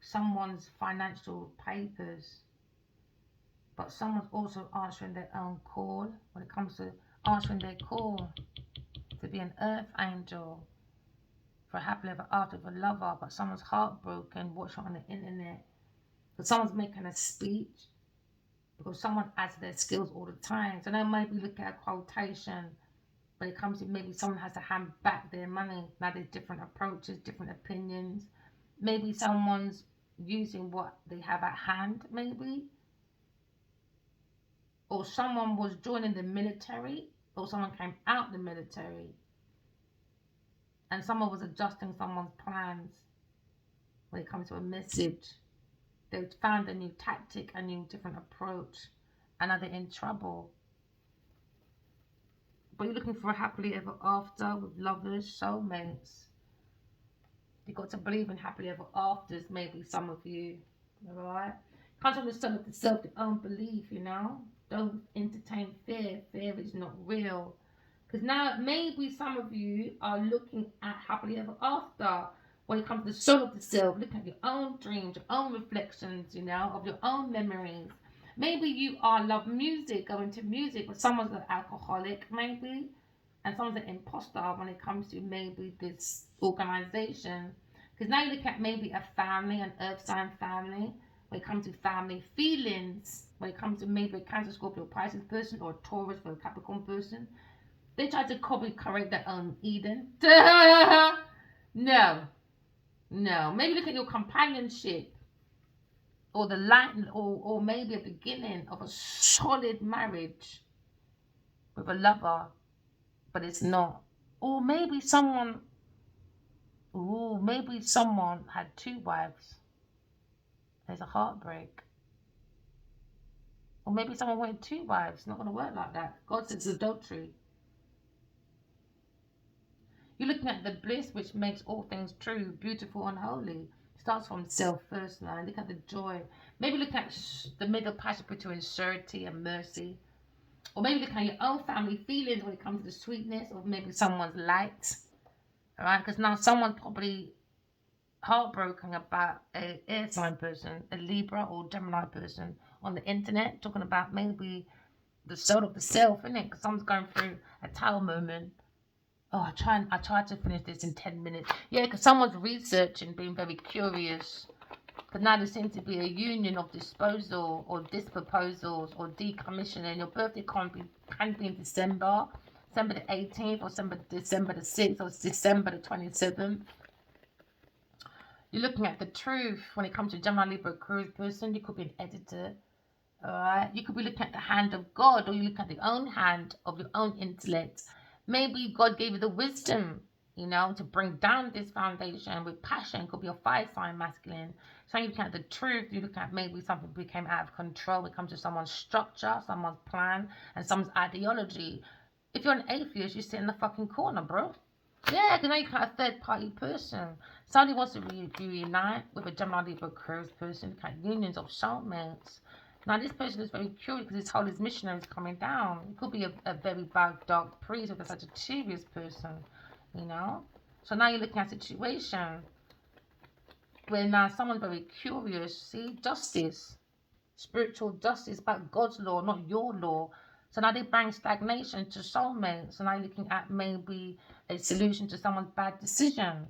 someone's financial papers, but someone's also answering their own call when it comes to answering their call to be an earth angel for happily ever after with a lover, but someone's heartbroken, watching on the internet. But someone's making a speech because someone adds their skills all the time. So now maybe look at a quotation when it comes to maybe someone has to hand back their money. Now there's different approaches, different opinions. Maybe someone's using what they have at hand, maybe. Or someone was joining the military, or someone came out the military, and someone was adjusting someone's plans when it comes to a message. They found a new tactic, a new different approach, and now they're in trouble. But you're looking for a happily ever after with lovers, soulmates. You've got to believe in happily ever afters, maybe some of you. Alright? Comes from the sun of the self, the own belief, you know? Don't entertain fear. Fear is not real. Because now maybe some of you are looking at happily ever after when it comes to the soul of the self, looking at your own dreams, your own reflections, you know, of your own memories. Maybe you are love music, going to music, but someone's an alcoholic, maybe, and someone's an imposter when it comes to maybe this organization. Because now you look at maybe a family, an earth sign family, when it comes to family feelings, when it comes to maybe a Cancer, Scorpio, Pisces person, or a Taurus or a Capricorn person, they try to copy correct their own Eden. No, no. Maybe look at your companionship, or the light, or maybe a beginning of a solid marriage with a lover, but it's not. Or maybe someone, maybe someone had two wives. There's a heartbreak. Or maybe someone wanted two wives. It's not going to work like that. God says adultery. You're looking at the bliss which makes all things true, beautiful, and holy. It starts from self first now. Look at the joy. Maybe look at the middle passage between surety and mercy. Or maybe look at your own family feelings when it comes to the sweetness of maybe someone's light. Alright? Because now someone's probably heartbroken about a air sign person, a Libra or Gemini person on the internet, talking about maybe the soul of the self, isn't it? Because someone's going through a tower moment. Oh, I tried to finish this in 10 minutes. Yeah, because someone's researching, being very curious. Because now there seems to be a union of disposal or disproposals or decommissioning. Your birthday can be in December the 18th, or December the 6th, or December the 27th. You're looking at the truth when it comes to Gemini, Libra, Aquarius person. You could be an editor. Alright, you could be looking at the hand of God, or you look at the own hand of your own intellect. Maybe God gave you the wisdom, you know, to bring down this foundation with passion. Could be a fire sign masculine. So you look at the truth, you look at maybe something became out of control when it comes to someone's structure, someone's plan, and someone's ideology. If you're an atheist, you sit in the fucking corner, bro. Yeah, because now you're kind of a third party person. Somebody wants to reunite with a Gemini, Libra, Aquarius person, kind of unions of soulmates. Now, this person is very curious because his whole his missionary is coming down. It could be a very bad, dark priest with such a serious person, you know. So now you're looking at a situation where now someone's very curious. See, justice, spiritual justice about God's law, not your law. So now they bring stagnation to soulmates. So now you're looking at maybe a solution to someone's bad decision.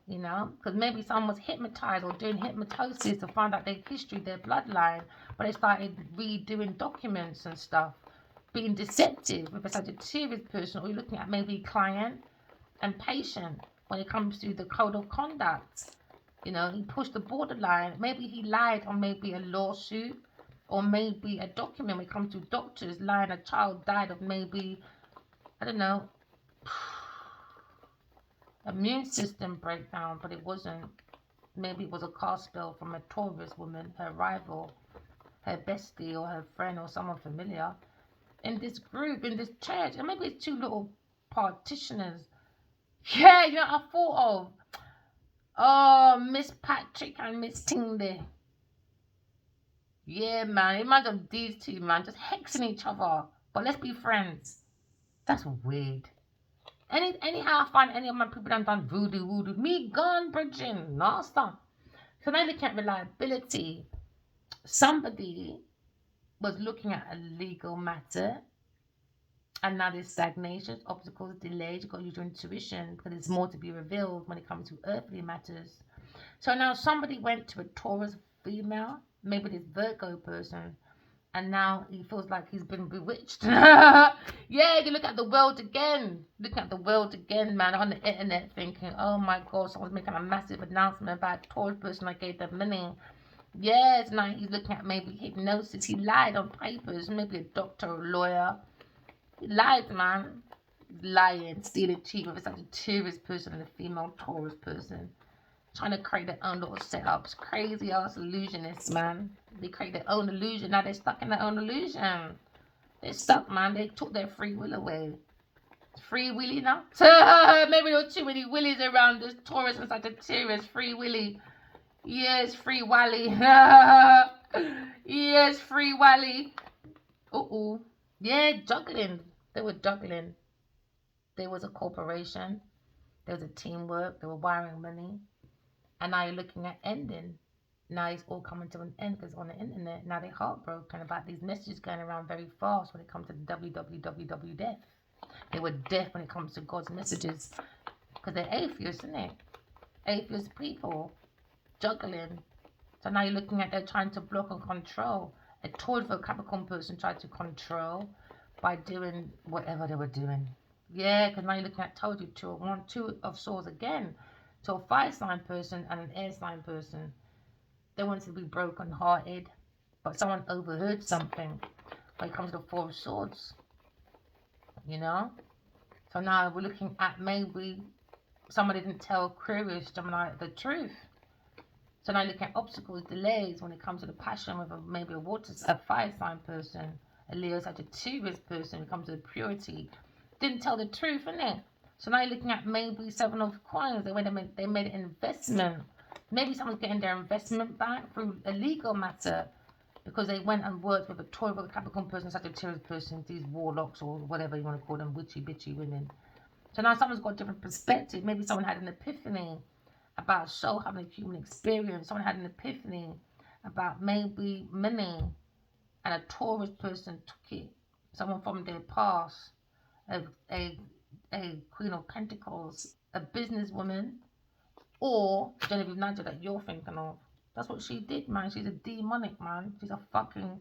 You know, because maybe someone was hypnotized or doing hypnosis to find out their history, their bloodline, but they started redoing documents and stuff, being deceptive with a Sagittarius person, or you're looking at maybe client and patient when it comes to the code of conduct. You know, he pushed the borderline. Maybe he lied on maybe a lawsuit or maybe a document when it comes to doctors lying a child died of maybe, I don't know, immune system breakdown, but it wasn't. Maybe it was a cast spell from a Taurus woman, her rival, her bestie, or her friend, or someone familiar in this group, in this church. And maybe it's two little partitioners. Yeah, you know, I thought of Miss Patrick and Miss Tingley. Yeah, man, imagine these two, man, just hexing each other. But let's be friends. That's weird. Anyhow, I find any of my people done voodoo. Me gone, bridging, master. So now look at reliability. Somebody was looking at a legal matter, and now there's stagnation, obstacles, delays. You've got to use your intuition because there's more to be revealed when it comes to earthly matters. So now somebody went to a Taurus female, maybe this Virgo person, And now he feels like he's been bewitched. Yeah, you look at the world again. Look at the world again, man, on the internet thinking, oh my God, someone's making a massive announcement about a Taurus person. I gave them money. Yes, now he's looking at maybe hypnosis. He lied on papers, maybe a doctor or a lawyer. He lied, man. Lying, stealing, cheating with such a Taurus person and a female Taurus person. Trying to create their own little setups. Crazy ass illusionists, man. They create their own illusion. Now they're stuck in their own illusion. They're stuck, man. They took their free will away. Free willy now? Maybe there were too many willies around this Taurus and Sagittarius. Free willy. Yes, free Wally. Yes, free Wally. Uh-oh. Yeah, juggling. They were juggling. There was a corporation. There was a teamwork. They were wiring money. And now you're looking at ending. Now it's all coming to an end because on the internet, now they're heartbroken about these messages going around very fast when it comes to the www death. They were deaf when it comes to God's messages because they're atheists, isn't it? Atheist people. Juggling. So now you're looking at they're trying to block and control. A Taurus for a Capricorn person tried to control by doing whatever they were doing. Yeah, because now you're looking at, told you, two of swords again. So a fire sign person and an air sign person. They wanted to be broken hearted, but someone overheard something when it comes to the Four of Swords. You know? So now we're looking at maybe somebody didn't tell Aquarius, Gemini, the truth. So now look at obstacles, delays when it comes to the passion with maybe a fire sign person, a Leo Sagittarius person when it comes to the purity. Didn't tell the truth, innit? So now you're looking at maybe Seven of Coins. They made an investment. Maybe someone's getting their investment back through a legal matter because they went and worked with a Taurus, a Capricorn person, Sagittarius person, these warlocks or whatever you want to call them, witchy bitchy women. So now someone's got a different perspective. Maybe someone had an epiphany about soul having a human experience. Someone had an epiphany about maybe money, and a Taurus person took it. Someone from their past, a Queen of Pentacles, a businesswoman, or Genevieve Nigel that you're thinking of. That's what she did, man. She's a demonic, man. She's a fucking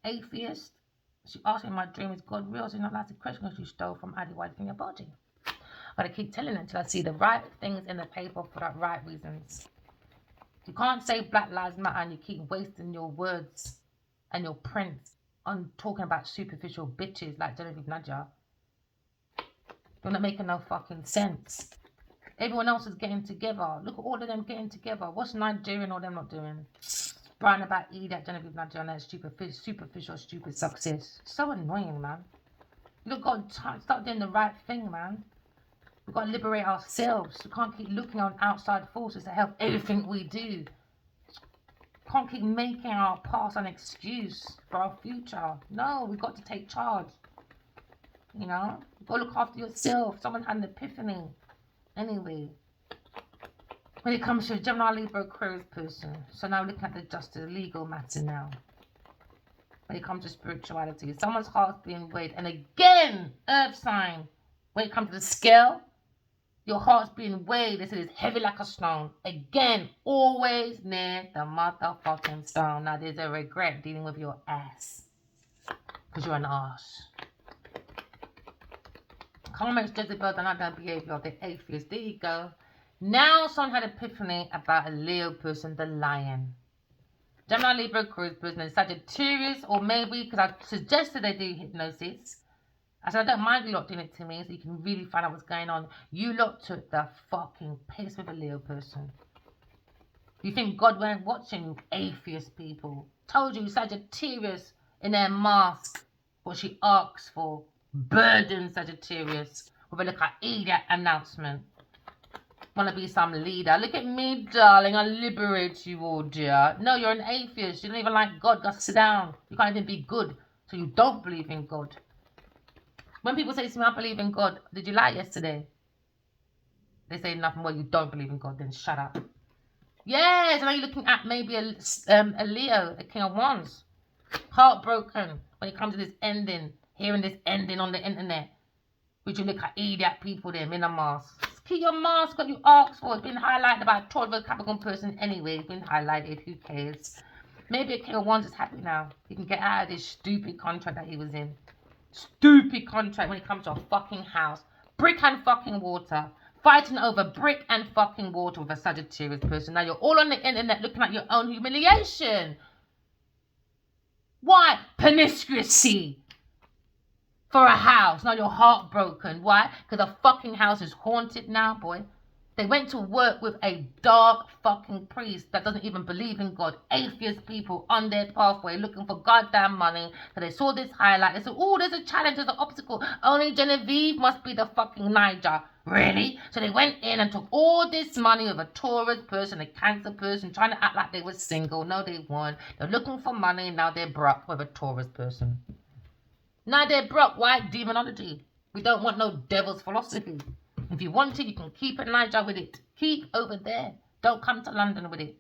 atheist. She asked me in my dream, is God real? She's not asked the question because she stole from Addy White from your body. But I keep telling it until I see the right things in the paper for the right reasons. You can't say Black Lives Matter and you keep wasting your words and your prints on talking about superficial bitches like Genevieve Nadja. You're not making no fucking sense. Everyone else is getting together. Look at all of them getting together. What's Nigerian or them not doing? Bragging about that Genevieve Nadja and that superficial, stupid success. So annoying, man. You've got to start doing the right thing, man. We've got to liberate ourselves. We can't keep looking on outside forces to help everything we do. Can't keep making our past an excuse for our future. No, we've got to take charge. You know? You've got to look after yourself. Someone had an epiphany. Anyway. When it comes to a Gemini, Libra, Aquarius person. So now we're looking at the justice, legal matter now. When it comes to spirituality. Someone's heart's being weighed. And again, earth sign. When it comes to the scale. Your heart's being weighed. This is heavy like a stone. Again, always near the motherfucking stone. Now, there's a regret dealing with your ass. Because you're an ass. Karmic Jezebel, the not behavior of the atheist. There you go. Now, someone had an epiphany about a Leo person, the lion. Gemini, Libra, Aquarius person, Sagittarius, or maybe, because I suggested they do hypnosis. I said, I don't mind you lot doing it to me so you can really find out what's going on. You lot took the fucking piss with a Leo person. You think God weren't watching, you atheist people? Told you, Sagittarius in their mask. What she asks for. Burden Sagittarius. With a look at idiot announcement. Want to be some leader. Look at me, darling. I'll liberate you all, dear. No, you're an atheist. You don't even like God. Go sit down. You can't even be good. So you don't believe in God. When people say to me, I believe in God, did you lie yesterday? They say nothing. Well, you don't believe in God, then shut up. Yes, and now you're looking at maybe a Leo, a King of Wands. Heartbroken when it comes to this ending. Hearing this ending on the internet. Would you look at idiot people there in a mask? Keep your mask what you asked for. It's been highlighted by a Taurus Capricorn person anyway. It's been highlighted. Who cares? Maybe a King of Wands is happy now. He can get out of this stupid contract that he was in. Stupid contract when it comes to a fucking house. Brick and fucking water. Fighting over brick and fucking water with a Sagittarius person. Now you're all on the internet looking at your own humiliation. Why? Promiscuity. For a house. Now you're heartbroken. Why? Because the fucking house is haunted now, boy. They went to work with a dark fucking priest that doesn't even believe in God. Atheist people on their pathway looking for goddamn money. So they saw this highlight. They said, oh, there's a challenge, there's an obstacle. Only Genevieve must be the fucking Niger. Really? So they went in and took all this money with a Taurus person, a Cancer person, trying to act like they were single. No, they weren't. They're looking for money and now they're broke with a Taurus person. Now they're broke. Why? Demonology. We don't want no devil's philosophy. If you want it, you can keep in Niger with it. Keep over there. Don't come to London with it.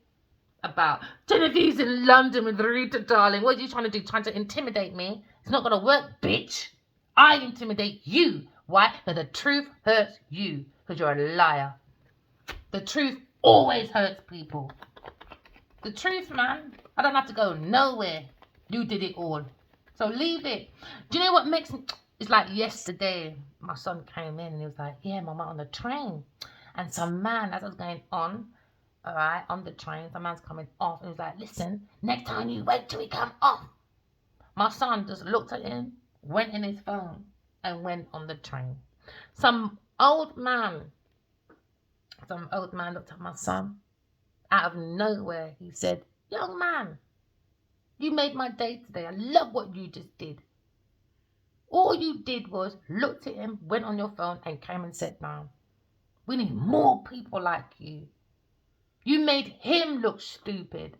About Genevieve's in London with Rita, darling. What are you trying to do? Trying to intimidate me? It's not going to work, bitch. I intimidate you. Why? Because the truth hurts you. Because you're a liar. The truth always hurts people. The truth, man. I don't have to go nowhere. You did it all. So leave it. Do you know what makes me... It's like yesterday, my son came in and he was like, yeah, mama, on the train. And some man, as I was going on, all right, on the train, some man's coming off. And he was like, listen, next time you wait till he come off. My son just looked at him, went in his phone, and went on the train. Some old man looked at my son. Out of nowhere, he said, young man, you made my day today. I love what you just did. All you did was looked at him, went on your phone and came and sat down. We need more people like you. You made him look stupid.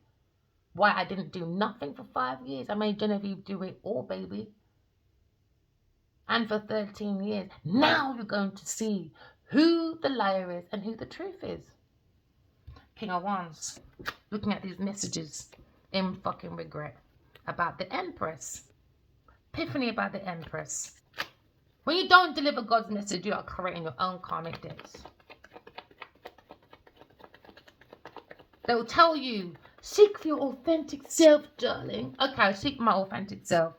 Why, I didn't do nothing for 5 years. I made Genevieve do it all, baby. And for 13 years. Now you're going to see who the liar is and who the truth is. King of Wands. Looking at these messages in fucking regret about the Empress. Epiphany about the Empress. When you don't deliver God's message, you are creating your own karmic debts. They will tell you, seek for your authentic self, darling. Okay, seek my authentic self.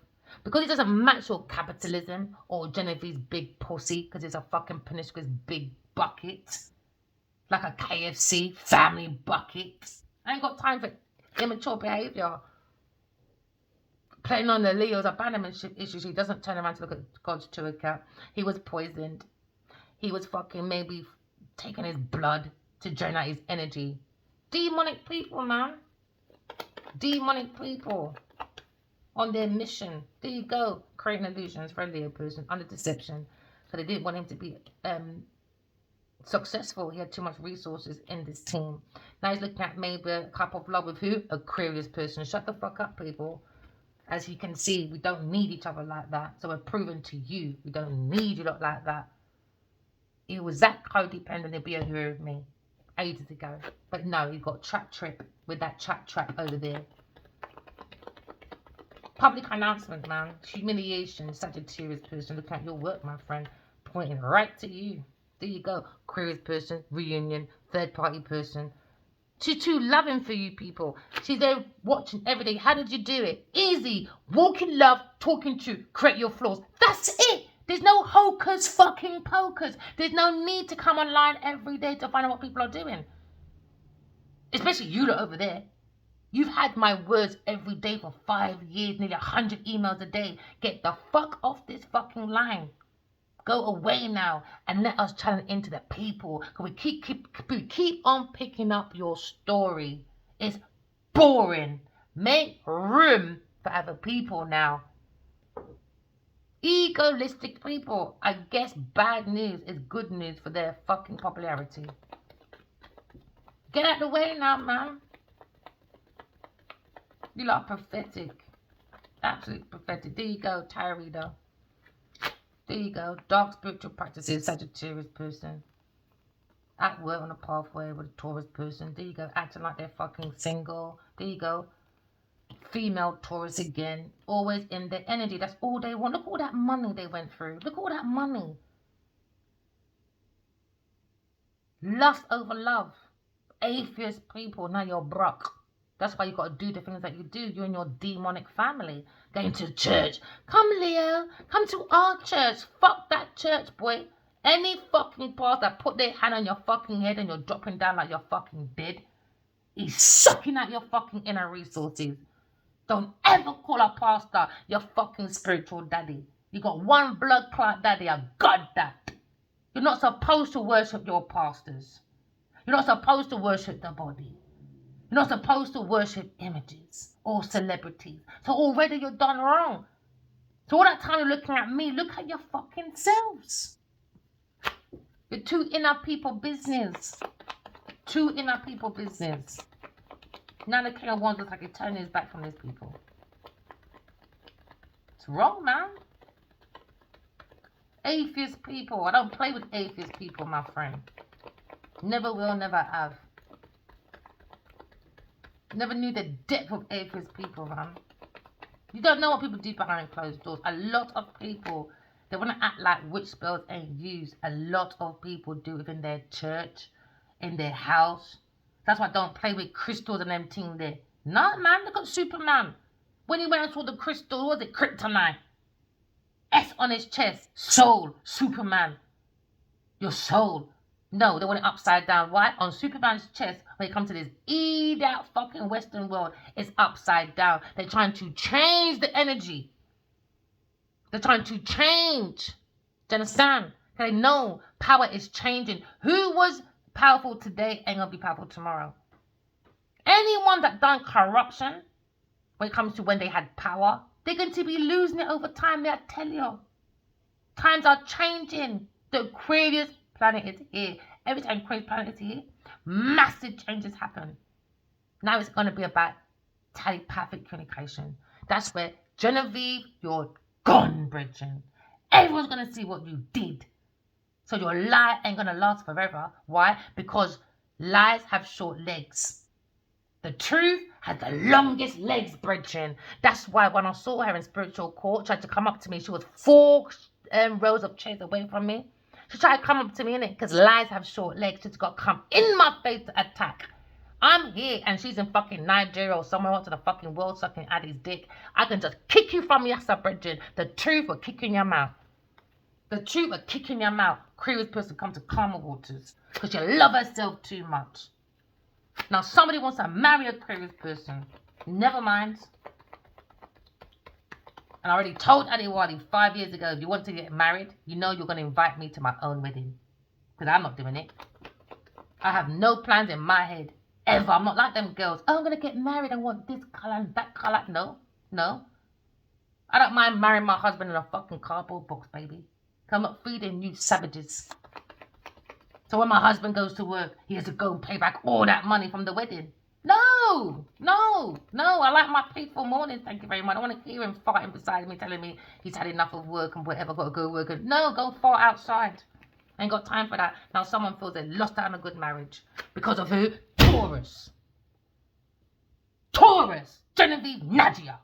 Because it doesn't match your capitalism or Genevieve's big pussy, because it's a fucking promiscuous big bucket. Like a KFC family bucket. I ain't got time for immature behaviour. Playing on the Leo's abandonment issues, he doesn't turn around to look at God's true account. He was poisoned. He was fucking maybe taking his blood to drain out his energy. Demonic people, man. Demonic people. On their mission. There you go. Creating illusions for a Leo person under deception. So they didn't want him to be successful. He had too much resources in this team. Now he's looking at maybe a couple of love with who? Aquarius person. Shut the fuck up, people. As you can see, we don't need each other like that. So we're proving to you, we don't need you lot like that. He was that codependent to be a hero of me ages ago. But no, you got trap trip with that trap over there. Public announcement, man. Humiliation, Sagittarius person. Look at your work, my friend. Pointing right to you. There you go. Aquarius person, reunion, third party person. She's too loving for you people. She's there watching every day. How did you do it? Easy. Walk in love, talking truth, create your flaws. That's it. There's no hocus fucking pocus. There's no need to come online every day to find out what people are doing. Especially you lot over there. You've had my words every day for 5 years, nearly 100 emails a day. Get the fuck off this fucking line. Go away now and let us channel into the people. Because we keep on picking up your story. It's boring. Make room for other people now. Egoistic people. I guess bad news is good news for their fucking popularity. Get out of the way now, man. You lot are pathetic. Absolutely pathetic. There you go, tarot reader. There you go. Dark spiritual practices, Sagittarius person. At work on a pathway with a Taurus person. There you go. Acting like they're fucking single. There you go. Female Taurus again. Always in their energy. That's all they want. Look at all that money they went through. Look at all that money. Lust over love. Atheist people. Now you're broke. That's why you got to do the things that you do. You and your demonic family. Going to church. Come, Leo. Come to our church. Fuck that church, boy. Any fucking pastor that put their hand on your fucking head and you're dropping down like you're fucking dead, he's sucking out your fucking inner resources. Don't ever call a pastor your fucking spiritual daddy. You got one blood clot daddy. I got that. You're not supposed to worship your pastors. You're not supposed to worship the body. You're not supposed to worship images or celebrities. So already you're done wrong. So all that time you're looking at me, look at your fucking selves. You're too inner people business. Too inner people business. Now the King of Wands looks like he's turning his back from these people. It's wrong, man. Atheist people. I don't play with atheist people, my friend. Never will, never have. Never knew the depth of atheist people, man. You don't know what people do behind closed doors. A lot of people, they want to act like witch spells ain't used. A lot of people do it in their church, in their house. That's why I don't play with crystals and them things there. No, man, look at Superman. When he went and saw the crystal, what was it? Kryptonite. S on his chest. Soul. Superman. Your soul. No, they want it upside down. Why? On Superman's chest, when it comes to this out fucking Western world, it's upside down. They're trying to change the energy. They're trying to change. Do you understand? They know power is changing. Who was powerful today ain't gonna be powerful tomorrow. Anyone that done corruption, when it comes to when they had power, they're going to be losing it over time. I tell you. Times are changing. The Aquarius planet is here. Every time Aquarius planet is here, massive changes happen. Now it's going to be about telepathic communication. That's where, Genevieve, you're gone, Bridget. Everyone's going to see what you did. So your lie ain't going to last forever. Why? Because lies have short legs. The truth has the longest legs, Bridget. That's why when I saw her in spiritual court, tried to come up to me, she was 4 rows of chairs away from me. She tried to come up to me, innit? Because lies have short legs. She's got to come in my face to attack. I'm here and she's in fucking Nigeria or somewhere else in the fucking world sucking Addie's dick. I can just kick you from your side, Bridget. The truth will kick you in your mouth. The truth will kick you in your mouth. Aquarius person come to calmer waters because you love herself too much. Now somebody wants to marry a Aquarius person. Never mind. And I already told Adiwadi 5 years ago, if you want to get married, you know you're going to invite me to my own wedding. Because I'm not doing it. I have no plans in my head. Ever. I'm not like them girls. Oh, I'm going to get married. I want this colour and that colour. No. No. I don't mind marrying my husband in a fucking cardboard box, baby. I'm not feeding you savages. So when my husband goes to work, he has to go and pay back all that money from the wedding. No, no, no. I like my peaceful mornings, thank you very much. I don't want to hear him farting beside me, telling me he's had enough of work and whatever, got to go work. No, go fart outside. I ain't got time for that. Now someone feels they lost out on a good marriage. Because of who? Taurus. Taurus. Genevieve Nadia.